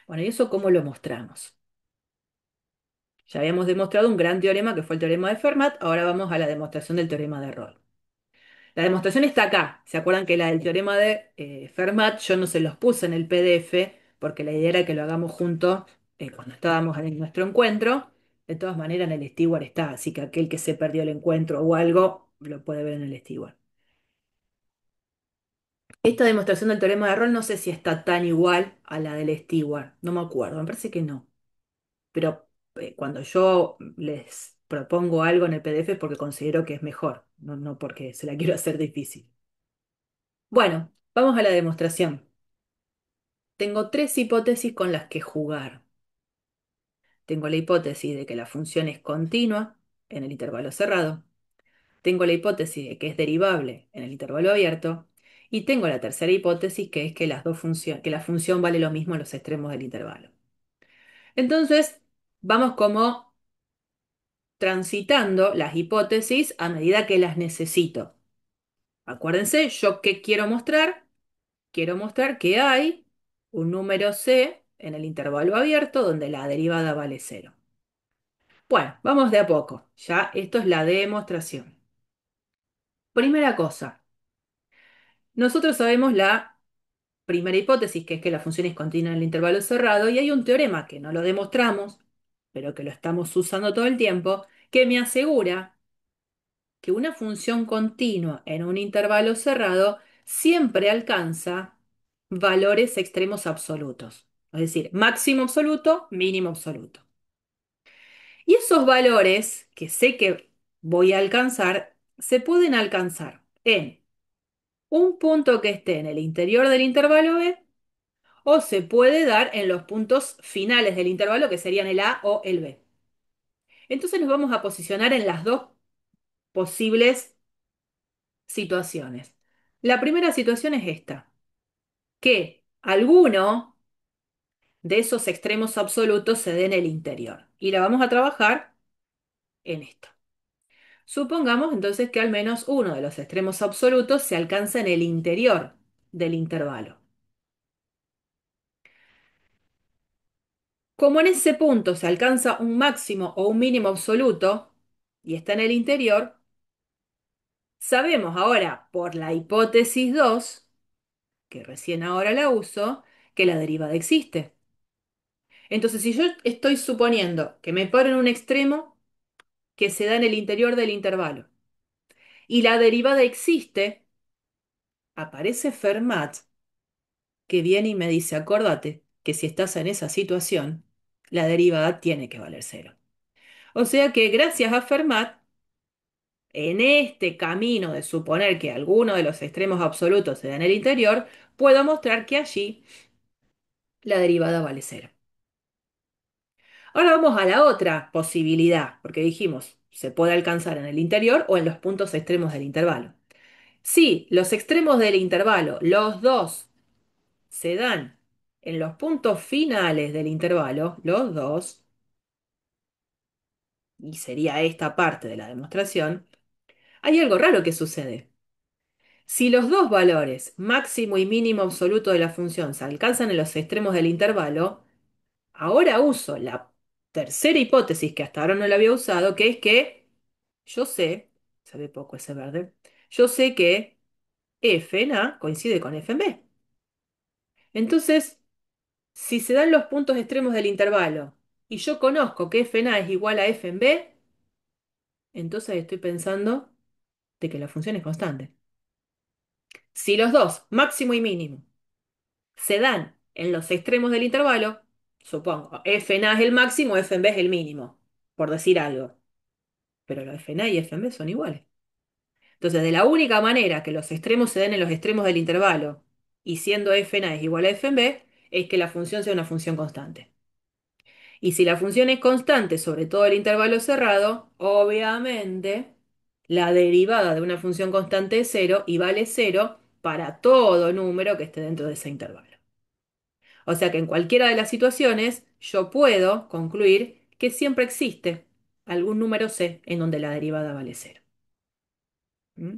Bueno, ¿y eso cómo lo mostramos? Ya habíamos demostrado un gran teorema que fue el teorema de Fermat, ahora vamos a la demostración del teorema de Rolle. La demostración está acá. ¿Se acuerdan que la del teorema de Fermat yo no se los puse en el PDF porque la idea era que lo hagamos juntos cuando estábamos en nuestro encuentro? De todas maneras, en el Steward está, así que aquel que se perdió el encuentro o algo lo puede ver en el Steward. Esta demostración del teorema de Rolle no sé si está tan igual a la del Steward, no me acuerdo, me parece que no. Pero cuando yo les propongo algo en el PDF es porque considero que es mejor, no porque se la quiero hacer difícil. Bueno, vamos a la demostración. Tengo tres hipótesis con las que jugar. Tengo la hipótesis de que la función es continua en el intervalo cerrado. Tengo la hipótesis de que es derivable en el intervalo abierto. Y tengo la tercera hipótesis que es que que la función vale lo mismo en los extremos del intervalo. Entonces, vamos como transitando las hipótesis a medida que las necesito. Acuérdense, ¿yo qué quiero mostrar? Quiero mostrar que hay un número C en el intervalo abierto donde la derivada vale cero. Bueno, vamos de a poco. Ya esto es la demostración. Primera cosa, nosotros sabemos la primera hipótesis, que es que la función es continua en el intervalo cerrado, y hay un teorema que no lo demostramos, pero que lo estamos usando todo el tiempo, que me asegura que una función continua en un intervalo cerrado siempre alcanza valores extremos absolutos. Es decir, máximo absoluto, mínimo absoluto. Y esos valores que sé que voy a alcanzar, se pueden alcanzar en un punto que esté en el interior del intervalo B o se puede dar en los puntos finales del intervalo que serían el A o el B. Entonces nos vamos a posicionar en las dos posibles situaciones. La primera situación es esta, que alguno de esos extremos absolutos se dé en el interior. Y la vamos a trabajar en esto. Supongamos entonces que al menos uno de los extremos absolutos se alcanza en el interior del intervalo. Como en ese punto se alcanza un máximo o un mínimo absoluto y está en el interior, sabemos ahora por la hipótesis 2, que recién ahora la uso, que la derivada existe. Entonces, si yo estoy suponiendo que me paro en un extremo que se da en el interior del intervalo y la derivada existe, aparece Fermat que viene y me dice, acordate que si estás en esa situación, la derivada tiene que valer cero. O sea que gracias a Fermat, en este camino de suponer que alguno de los extremos absolutos se da en el interior, puedo mostrar que allí la derivada vale cero. Ahora vamos a la otra posibilidad, porque dijimos, se puede alcanzar en el interior o en los puntos extremos del intervalo. Si los extremos del intervalo, los dos, se dan en los puntos finales del intervalo, los dos, y sería esta parte de la demostración, hay algo raro que sucede. Si los dos valores, máximo y mínimo absoluto de la función, se alcanzan en los extremos del intervalo, ahora uso la tercera hipótesis que hasta ahora no la había usado, que es que yo sé, se ve poco ese verde, yo sé que f en A coincide con f en B. Entonces, si se dan los puntos extremos del intervalo y yo conozco que f en A es igual a f en B, entonces estoy pensando de que la función es constante. Si los dos, máximo y mínimo, se dan en los extremos del intervalo, supongo, f en A es el máximo, f en B es el mínimo, por decir algo. Pero los f en A y f en B son iguales. Entonces, de la única manera que los extremos se den en los extremos del intervalo, y siendo f en A es igual a f en B, es que la función sea una función constante. Y si la función es constante sobre todo el intervalo cerrado, obviamente la derivada de una función constante es cero y vale cero para todo número que esté dentro de ese intervalo. O sea que en cualquiera de las situaciones yo puedo concluir que siempre existe algún número C en donde la derivada vale cero. ¿Mm?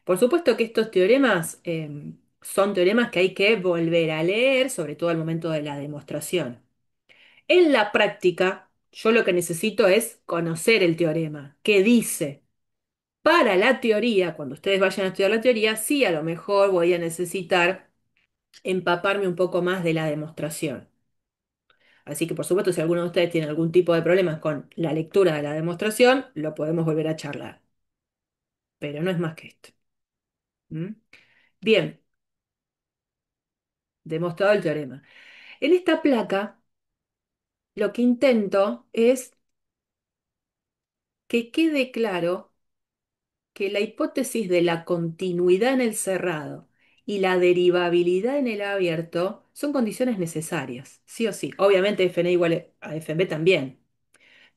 Por supuesto que estos teoremas son teoremas que hay que volver a leer, sobre todo al momento de la demostración. En la práctica, yo lo que necesito es conocer el teorema. ¿Qué dice? Para la teoría, cuando ustedes vayan a estudiar la teoría, sí, a lo mejor voy a necesitar empaparme un poco más de la demostración. Así que, por supuesto, si alguno de ustedes tiene algún tipo de problemas con la lectura de la demostración, lo podemos volver a charlar. Pero no es más que esto. ¿Mm? Bien, demostrado el teorema. En esta placa, lo que intento es que quede claro que la hipótesis de la continuidad en el cerrado y la derivabilidad en el abierto son condiciones necesarias, sí o sí. Obviamente Fn igual a Fb también,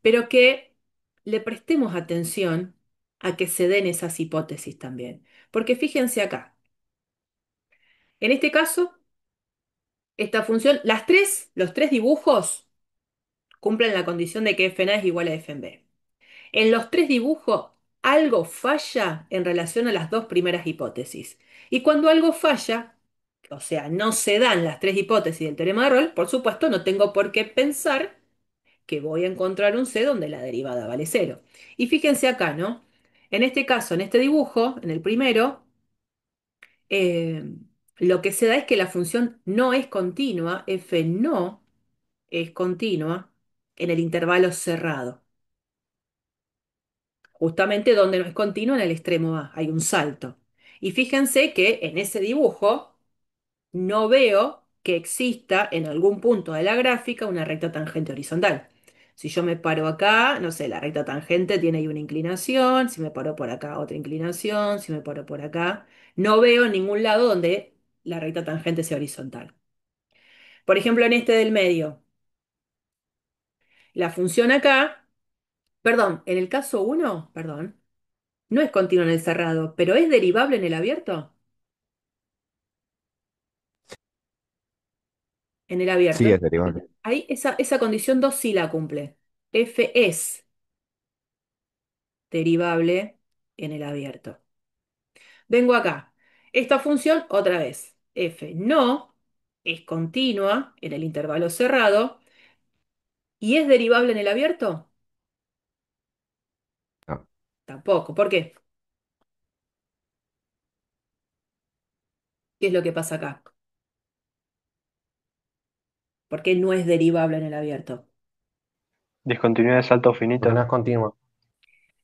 pero que le prestemos atención a que se den esas hipótesis también. Porque fíjense acá, en este caso, esta función, los tres dibujos cumplen la condición de que Fn es igual a Fb. En los tres dibujos, algo falla en relación a las dos primeras hipótesis. Y cuando algo falla, o sea, no se dan las tres hipótesis del teorema de Rolle, por supuesto, no tengo por qué pensar que voy a encontrar un C donde la derivada vale cero. Y fíjense acá, ¿no? En este caso, en este dibujo, en el primero, eh, lo que se da es que la función no es continua, f no es continua en el intervalo cerrado. Justamente donde no es continuo en el extremo A, hay un salto. Y fíjense que en ese dibujo no veo que exista en algún punto de la gráfica una recta tangente horizontal. Si yo me paro acá, no sé, la recta tangente tiene ahí una inclinación, si me paro por acá, otra inclinación, si me paro por acá, no veo en ningún lado donde la recta tangente sea horizontal. Por ejemplo, en este del medio, la función acá, perdón, en el caso uno, perdón, no es continua en el cerrado, pero ¿es derivable en el abierto? En el abierto. Sí, es derivable. Ahí esa condición 2 sí la cumple. F es derivable en el abierto. Vengo acá. Esta función, otra vez. F no es continua en el intervalo cerrado y es derivable en el abierto. No. Tampoco. ¿Por qué? ¿Qué es lo que pasa acá? ¿Por qué no es derivable en el abierto? Discontinuidad de salto porque no finito. es continua.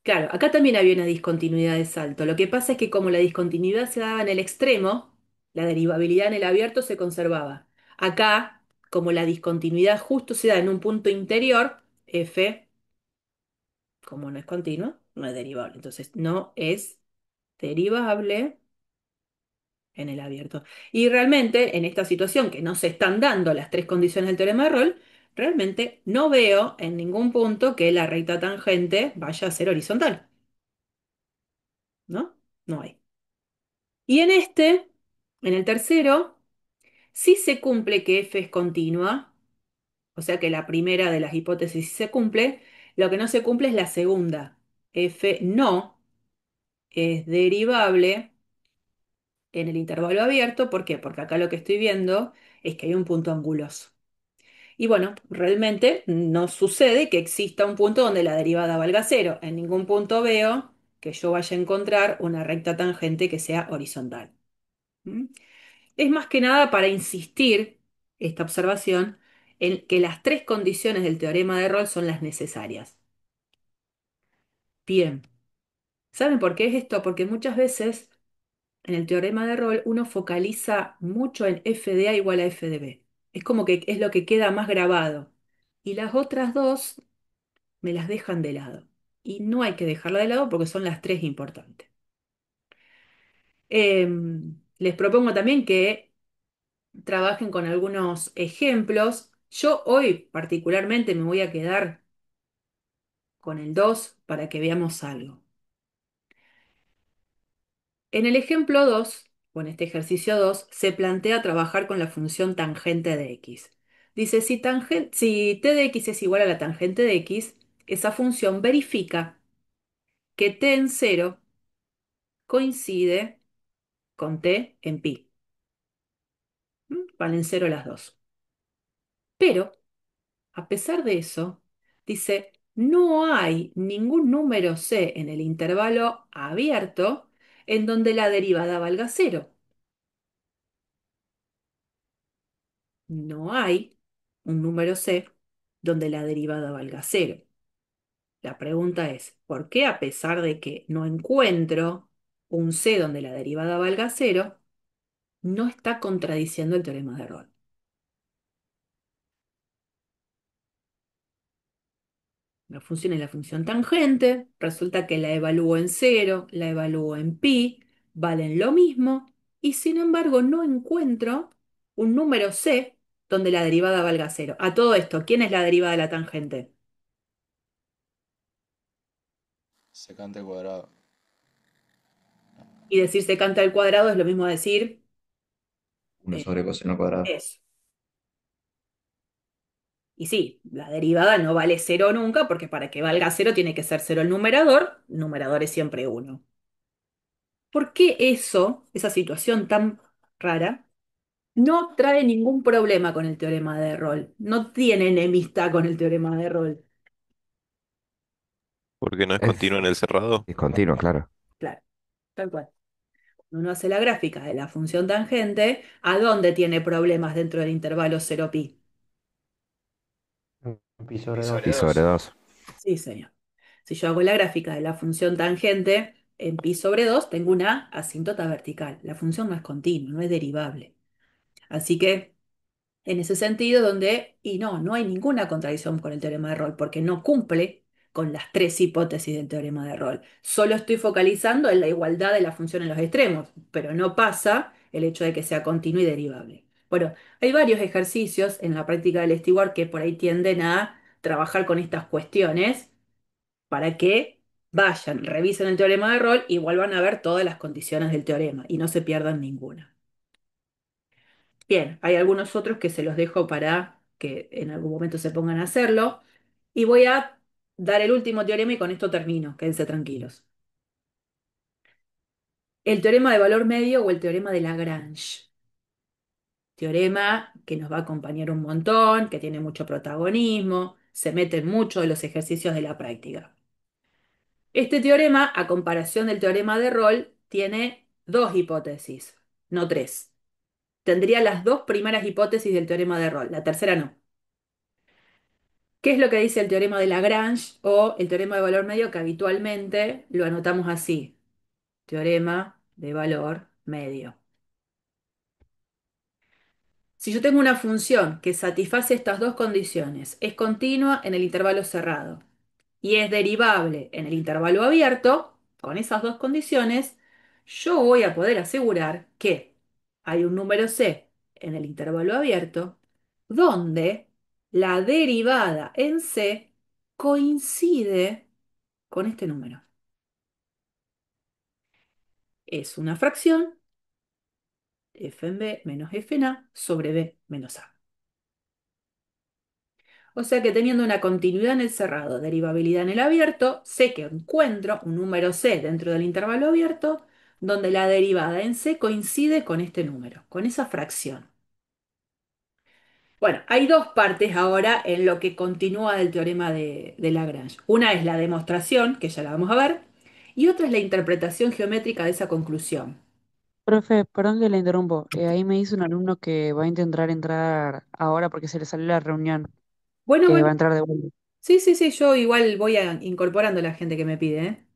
Claro, acá también había una discontinuidad de salto. Lo que pasa es que como la discontinuidad se daba en el extremo, la derivabilidad en el abierto se conservaba. Acá, como la discontinuidad justo se da en un punto interior, f, como no es continuo, no es derivable. Entonces, no es derivable en el abierto. Y realmente, en esta situación que no se están dando las tres condiciones del teorema de Rolle, realmente no veo en ningún punto que la recta tangente vaya a ser horizontal, ¿no? No hay. Y en el tercero, sí se cumple que f es continua, o sea que la primera de las hipótesis sí se cumple, lo que no se cumple es la segunda. F no es derivable en el intervalo abierto, ¿por qué? Porque acá lo que estoy viendo es que hay un punto anguloso. Y bueno, realmente no sucede que exista un punto donde la derivada valga cero. En ningún punto veo que yo vaya a encontrar una recta tangente que sea horizontal. ¿Mm? Es más que nada para insistir esta observación en que las tres condiciones del teorema de Rolle son las necesarias. Bien, ¿saben por qué es esto? Porque muchas veces en el teorema de Rolle uno focaliza mucho en f de A igual a f de B. Es como que es lo que queda más grabado. Y las otras dos me las dejan de lado. Y no hay que dejarla de lado porque son las tres importantes. Les propongo también que trabajen con algunos ejemplos. Yo hoy particularmente me voy a quedar con el 2 para que veamos algo. En el ejemplo 2 o en este ejercicio 2 se plantea trabajar con la función tangente de x. Dice, si t de x es igual a la tangente de x, esa función verifica que t en cero coincide con t en pi. valen cero las dos. Pero, a pesar de eso, dice, no hay ningún número C en el intervalo abierto en donde la derivada valga cero. No hay un número C donde la derivada valga cero. La pregunta es, ¿por qué a pesar de que no encuentro un C donde la derivada valga cero, no está contradiciendo el teorema de Rolle? La función es la función tangente, resulta que la evalúo en cero, la evalúo en pi, valen lo mismo, y sin embargo no encuentro un número C donde la derivada valga cero. A todo esto, ¿quién es la derivada de la tangente? Secante cuadrado. Y decir secante al cuadrado es lo mismo decir 1 eh, sobre coseno al cuadrado. eso. Y sí, la derivada no vale cero nunca, porque para que valga cero tiene que ser cero el numerador es siempre uno. ¿Por qué eso, esa situación tan rara, no trae ningún problema con el teorema de Rolle? No tiene enemistad con el teorema de Rolle. Porque no es Es continuo en el cerrado. discontinuo, claro. Claro, tal cual. Uno hace la gráfica de la función tangente, ¿a dónde tiene problemas dentro del intervalo cero pi? Pi Pi sobre sobre Pi 2. sobre 2. 2. Sí, señor. Si yo hago la gráfica de la función tangente en pi sobre 2, tengo una asíntota vertical. La función no es continua, no es derivable. Así que, en ese sentido, y no hay ninguna contradicción con el teorema de Rolle, porque no cumple con las tres hipótesis del teorema de Rolle. Solo estoy focalizando en la igualdad de la función en los extremos, pero no pasa el hecho de que sea continuo y derivable. Bueno, hay varios ejercicios en la práctica del steward que por ahí tienden a trabajar con estas cuestiones para que vayan, revisen el teorema de Rolle y vuelvan a ver todas las condiciones del teorema y no se pierdan ninguna. Bien, hay algunos otros que se los dejo para que en algún momento se pongan a hacerlo. Y voy a dar el último teorema y con esto termino, quédense tranquilos. El teorema de valor medio o el teorema de Lagrange. Teorema que nos va a acompañar un montón, que tiene mucho protagonismo, se mete en muchos de los ejercicios de la práctica. Este teorema, a comparación del teorema de Rolle, tiene dos hipótesis, no tres. Tendría las dos primeras hipótesis del teorema de Rolle, la tercera no. ¿Qué es lo que dice el teorema de Lagrange o el teorema de valor medio que habitualmente lo anotamos así? Teorema de valor medio. Si yo tengo una función que satisface estas dos condiciones, es continua en el intervalo cerrado y es derivable en el intervalo abierto, con esas dos condiciones, yo voy a poder asegurar que hay un número C en el intervalo abierto donde la derivada en C coincide con este número. Es una fracción f en b menos f en a sobre b menos a. O sea que teniendo una continuidad en el cerrado, derivabilidad en el abierto, sé que encuentro un número C dentro del intervalo abierto donde la derivada en C coincide con este número, con esa fracción. Bueno, hay dos partes ahora en lo que continúa del teorema de Lagrange. Una es la demostración, que ya la vamos a ver, y otra es la interpretación geométrica de esa conclusión. Profe, perdón que le interrumpo. Ahí me dice un alumno que va a intentar entrar ahora porque se le salió la reunión, Bueno, que va bueno, a entrar de vuelta. sí, sí, sí, yo igual incorporando a la gente que me pide, ¿eh?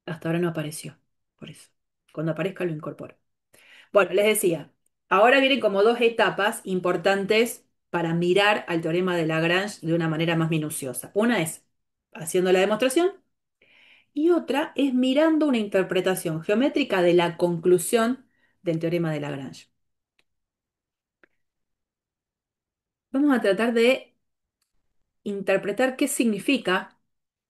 Hasta ahora no apareció, por eso. Cuando aparezca lo incorporo. Bueno, les decía, ahora vienen como dos etapas importantes para mirar al teorema de Lagrange de una manera más minuciosa. Una es haciendo la demostración y otra es mirando una interpretación geométrica de la conclusión del teorema de Lagrange. Vamos a tratar de interpretar qué significa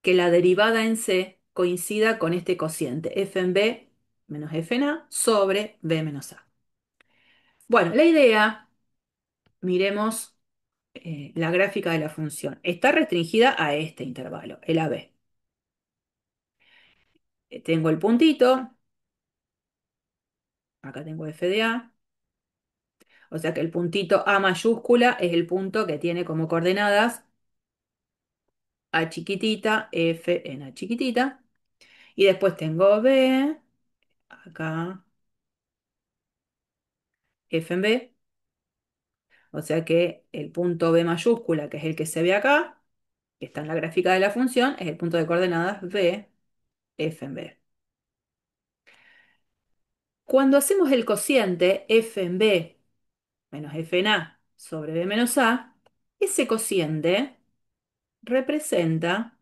que la derivada en C coincida con este cociente, f en b menos f en a sobre b menos a. Bueno, la idea, miremos la gráfica de la función. Está restringida a este intervalo, el AB. Tengo el puntito, acá tengo f de a, O sea que el puntito A mayúscula es el punto que tiene como coordenadas A chiquitita, F en A chiquitita. Y después tengo B, acá, F en B. O sea que el punto B mayúscula, que es el que se ve acá, que está en la gráfica de la función, es el punto de coordenadas B, F en B. Cuando hacemos el cociente F en B menos F en A sobre B menos A, ese cociente representa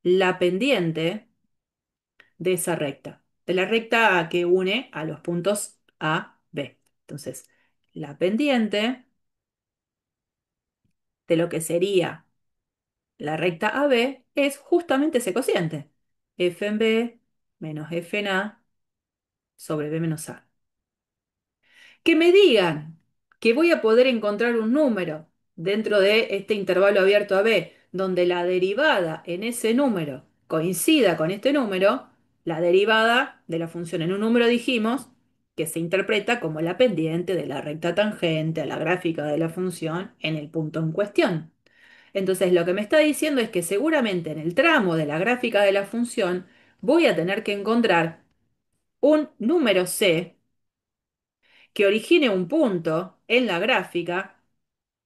la pendiente de esa recta, de la recta que une a los puntos A, B. Entonces, la pendiente de lo que sería la recta AB es justamente ese cociente, F en B menos F en A sobre B menos A. Que me digan que voy a poder encontrar un número dentro de este intervalo abierto a B, donde la derivada en ese número coincida con este número, la derivada de la función en un número dijimos que se interpreta como la pendiente de la recta tangente a la gráfica de la función en el punto en cuestión. Entonces, lo que me está diciendo es que seguramente en el tramo de la gráfica de la función voy a tener que encontrar un número C que origine un punto en la gráfica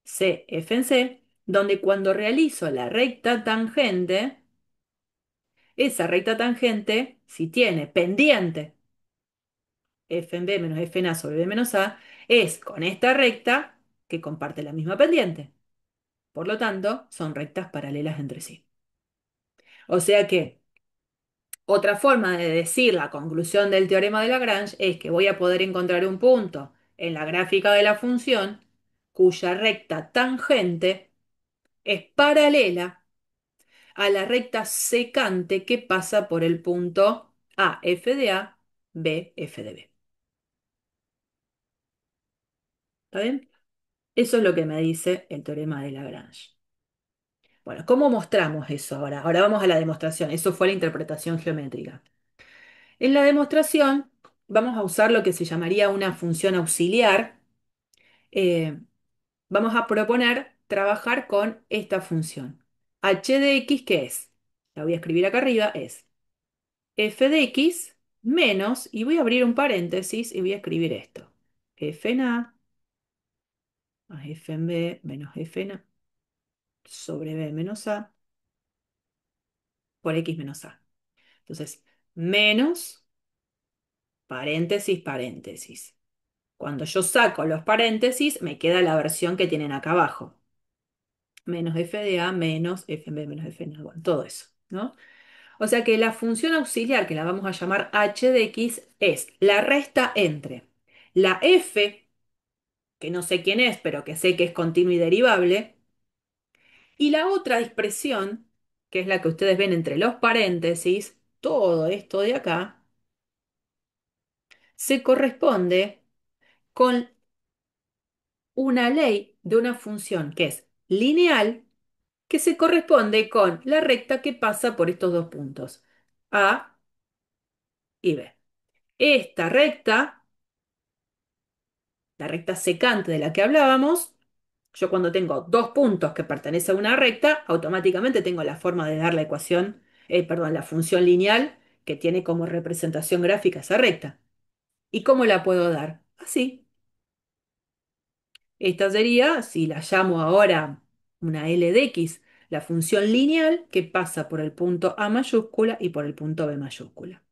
C, F en C, donde cuando realizo la recta tangente, esa recta tangente, si tiene pendiente F en B menos F en A sobre B menos A, es con esta recta que comparte la misma pendiente. Por lo tanto, son rectas paralelas entre sí. O sea que otra forma de decir la conclusión del teorema de Lagrange es que voy a poder encontrar un punto en la gráfica de la función cuya recta tangente es paralela a la recta secante que pasa por el punto A, F de A, B, F de B. ¿Está bien? Eso es lo que me dice el teorema de Lagrange. Bueno, ¿cómo mostramos eso ahora? Ahora vamos a la demostración. Eso fue la interpretación geométrica. En la demostración vamos a usar lo que se llamaría una función auxiliar. Eh, Vamos a proponer trabajar con esta función. H de x, ¿qué es? La voy a escribir acá arriba, es f de x menos, y voy a abrir un paréntesis y voy a escribir esto. F en A más f en B menos f en A sobre B menos A por x menos A. Entonces, menos paréntesis, paréntesis. Cuando yo saco los paréntesis, me queda la versión que tienen acá abajo. Menos f de A menos f en B menos f en A. Bueno, todo eso, ¿no? O sea que la función auxiliar, que la vamos a llamar h de x, es la resta entre la f, que no sé quién es, pero que sé que es continua y derivable, y la otra expresión, que es la que ustedes ven entre los paréntesis, todo esto de acá, se corresponde con una ley de una función que es lineal, que se corresponde con la recta que pasa por estos dos puntos, A y B. Esta recta, la recta secante de la que hablábamos, yo cuando tengo dos puntos que pertenecen a una recta, automáticamente tengo la forma de dar la ecuación, perdón, la función lineal que tiene como representación gráfica esa recta. ¿Y cómo la puedo dar? Así. Esta sería, si la llamo ahora una L de X, la función lineal que pasa por el punto A mayúscula y por el punto B mayúscula.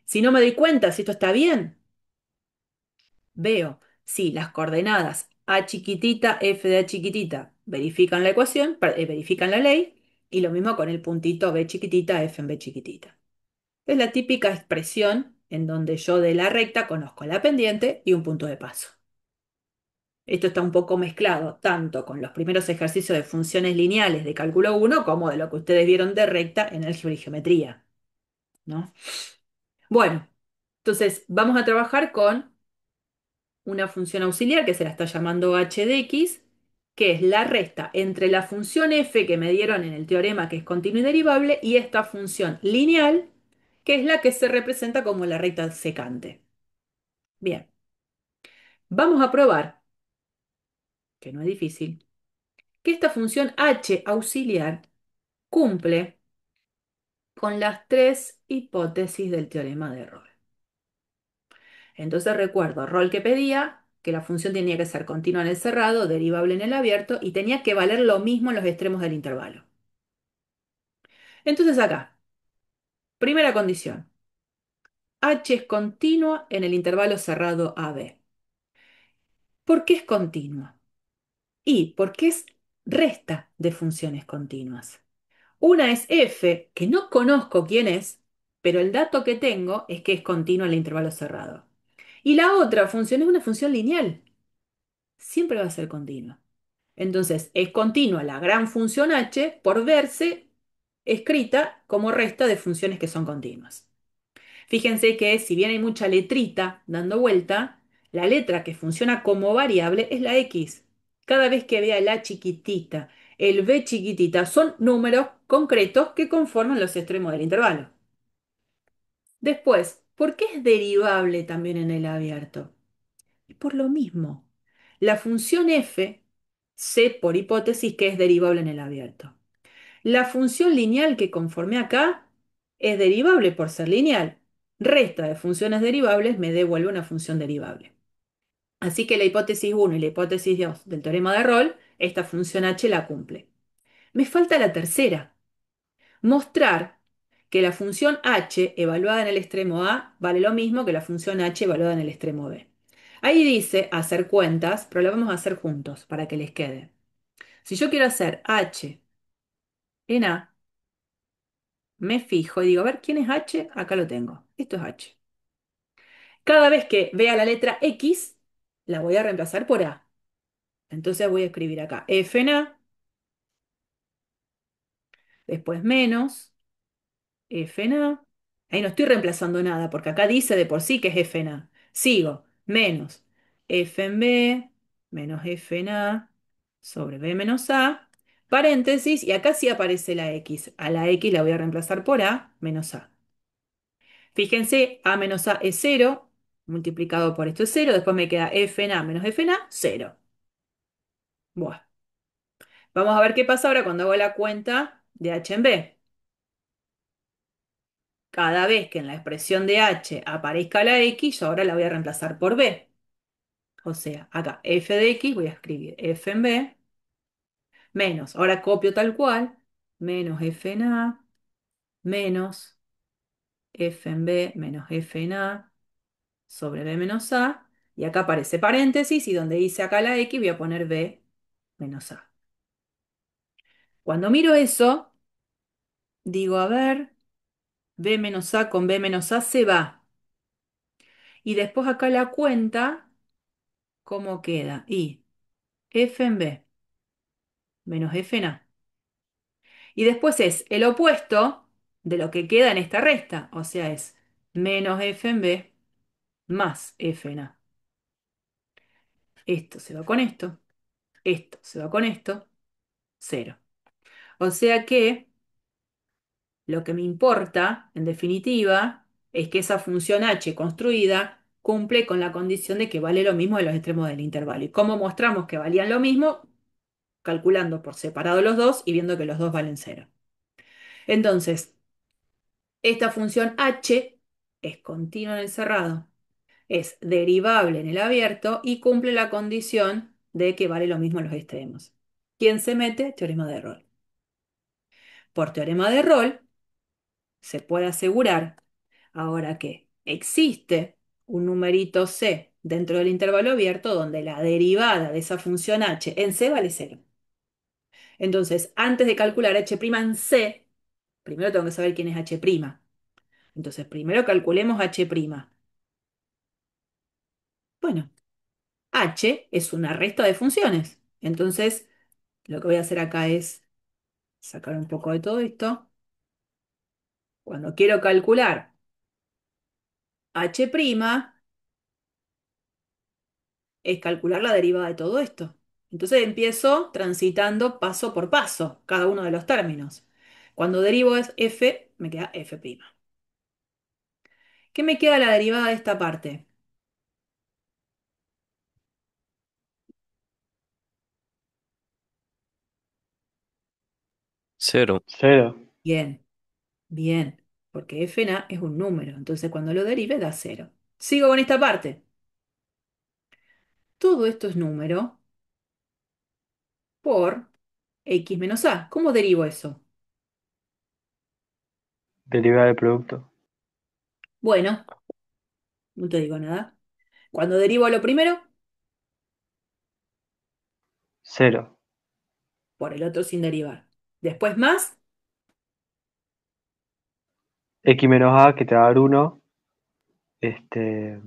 Si no me doy cuenta si esto está bien, veo si las coordenadas A chiquitita, F de A chiquitita verifican la ecuación, verifican la ley, y lo mismo con el puntito B chiquitita, F en B chiquitita. Es la típica expresión en donde yo de la recta conozco la pendiente y un punto de paso. Esto está un poco mezclado tanto con los primeros ejercicios de funciones lineales de cálculo 1 como de lo que ustedes vieron de recta en álgebra y geometría, ¿no? Bueno, entonces vamos a trabajar con una función auxiliar que se la está llamando h de x, que es la resta entre la función f que me dieron en el teorema que es continua y derivable y esta función lineal, que es la que se representa como la recta secante. Bien, Vamos a probar, que no es difícil, que esta función h auxiliar cumple con las tres hipótesis del teorema de Rolle. Entonces recuerdo, Rolle que pedía que la función tenía que ser continua en el cerrado, derivable en el abierto y tenía que valer lo mismo en los extremos del intervalo. Entonces acá, primera condición, h es continua en el intervalo cerrado AB. ¿Por qué es continua? Y porque es resta de funciones continuas. Una es f, que no conozco quién es, pero el dato que tengo es que es continua en el intervalo cerrado. Y la otra función es una función lineal. Siempre va a ser continua. Entonces, es continua la gran función h por verse escrita como resta de funciones que son continuas. Fíjense que si bien hay mucha letrita dando vuelta, la letra que funciona como variable es la x. Cada vez que vea la chiquitita, el b chiquitita, son números concretos que conforman los extremos del intervalo. Después, ¿por qué es derivable también en el abierto? Y por lo mismo, la función f, sé por hipótesis que es derivable en el abierto. La función lineal que conformé acá es derivable por ser lineal. Resta de funciones derivables me devuelve una función derivable. Así que la hipótesis 1 y la hipótesis 2 del teorema de Rolle, esta función h la cumple. Me falta la tercera, mostrar que la función h evaluada en el extremo A vale lo mismo que la función h evaluada en el extremo B. Ahí dice hacer cuentas, pero lo vamos a hacer juntos para que les quede. Si yo quiero hacer h en A, me fijo y digo, a ver, ¿quién es h? Acá lo tengo. Esto es h. Cada vez que vea la letra x, la voy a reemplazar por A. Entonces voy a escribir acá f en A, después menos f en A. Ahí no estoy reemplazando nada, porque acá dice de por sí que es f en A. Sigo, menos f en B, menos f en A, sobre B menos A, paréntesis, y acá sí aparece la x. A la x la voy a reemplazar por A menos A. Fíjense, A menos A es cero, multiplicado por esto es cero, después me queda f en A menos f en A, cero. Bueno, vamos a ver qué pasa ahora cuando hago la cuenta de h en B. Cada vez que en la expresión de h aparezca la x, yo ahora la voy a reemplazar por b. O sea, acá f de x voy a escribir f en b menos, ahora copio tal cual, menos f en a menos f en b menos f en a sobre b menos a. Y acá aparece paréntesis y donde dice acá la x voy a poner b menos a. Cuando miro eso, digo, a ver, b menos a con b menos a se va. Y después acá la cuenta, ¿cómo queda? Y f en b menos f en a. Y después es el opuesto de lo que queda en esta resta, o sea, es menos f en b más f en a. Esto se va con esto se va con esto, cero. O sea que lo que me importa, en definitiva, es que esa función h construida cumple con la condición de que vale lo mismo de los extremos del intervalo. ¿Y cómo mostramos que valían lo mismo? Calculando por separado los dos y viendo que los dos valen cero. Entonces, esta función h es continua en el cerrado, es derivable en el abierto y cumple la condición de que vale lo mismo en los extremos. ¿Quién se mete? Teorema de Rolle. Por teorema de Rolle se puede asegurar ahora que existe un numerito c dentro del intervalo abierto donde la derivada de esa función h en c vale cero. Entonces, antes de calcular h' en c, primero tengo que saber quién es h'. Entonces, primero calculemos h'. Bueno, h es una resta de funciones. Entonces, lo que voy a hacer acá es sacar un poco de todo esto. Cuando quiero calcular h', es calcular la derivada de todo esto. Entonces empiezo transitando paso por paso cada uno de los términos. Cuando derivo es f, me queda f'. ¿Qué me queda la derivada de esta parte? Cero. Cero. Bien, bien, porque f en a es un número, entonces cuando lo derive da cero. Sigo con esta parte. Todo esto es número por x menos a. ¿Cómo derivo eso? Derivada del producto. Bueno, no te digo nada. Cuando derivo lo primero, Cero. por el otro sin derivar. Después más, X menos A que te va a dar uno, este,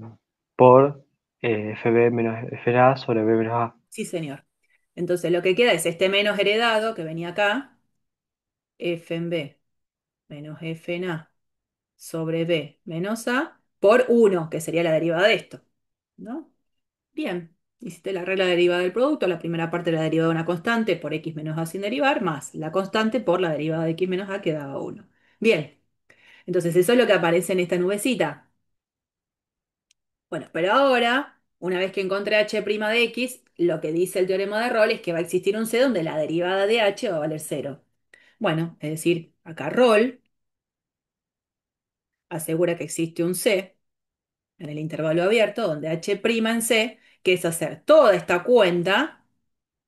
por FB menos FA sobre B menos A. sí señor. Entonces lo que queda es este menos heredado que venía acá, f en b menos f en a sobre b menos a por uno, que sería la derivada de esto. ¿No? Bien. Hiciste la regla de derivada del producto, la primera parte de la derivada de una constante por x menos a sin derivar, más la constante por la derivada de x menos a que daba uno. Bien, entonces eso es lo que aparece en esta nubecita. Bueno, pero ahora, una vez que encontré h' de x, lo que dice el teorema de Rolle es que va a existir un c donde la derivada de h va a valer cero. Bueno, es decir, acá Roll asegura que existe un c en el intervalo abierto donde h' en c, que es hacer toda esta cuenta,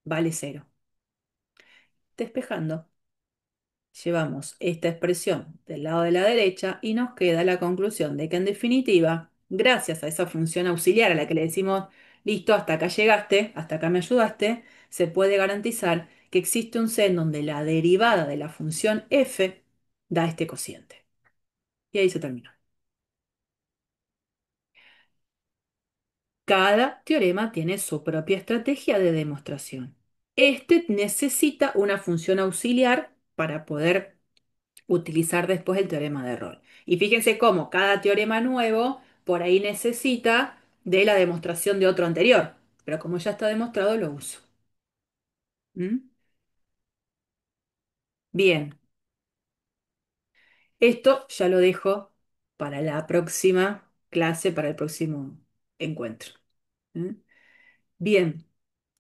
vale cero. Despejando, llevamos esta expresión del lado de la derecha y nos queda la conclusión de que en definitiva, gracias a esa función auxiliar a la que le decimos, listo, hasta acá llegaste, hasta acá me ayudaste, se puede garantizar que existe un C en donde la derivada de la función f da este cociente. Y ahí se terminó. Cada teorema tiene su propia estrategia de demostración. Este necesita una función auxiliar para poder utilizar después el teorema de Rolle. Y fíjense cómo cada teorema nuevo por ahí necesita de la demostración de otro anterior. Pero como ya está demostrado, lo uso. ¿Mm? Bien, esto ya lo dejo para la próxima clase, para el próximo encuentro. ¿Mm? Bien,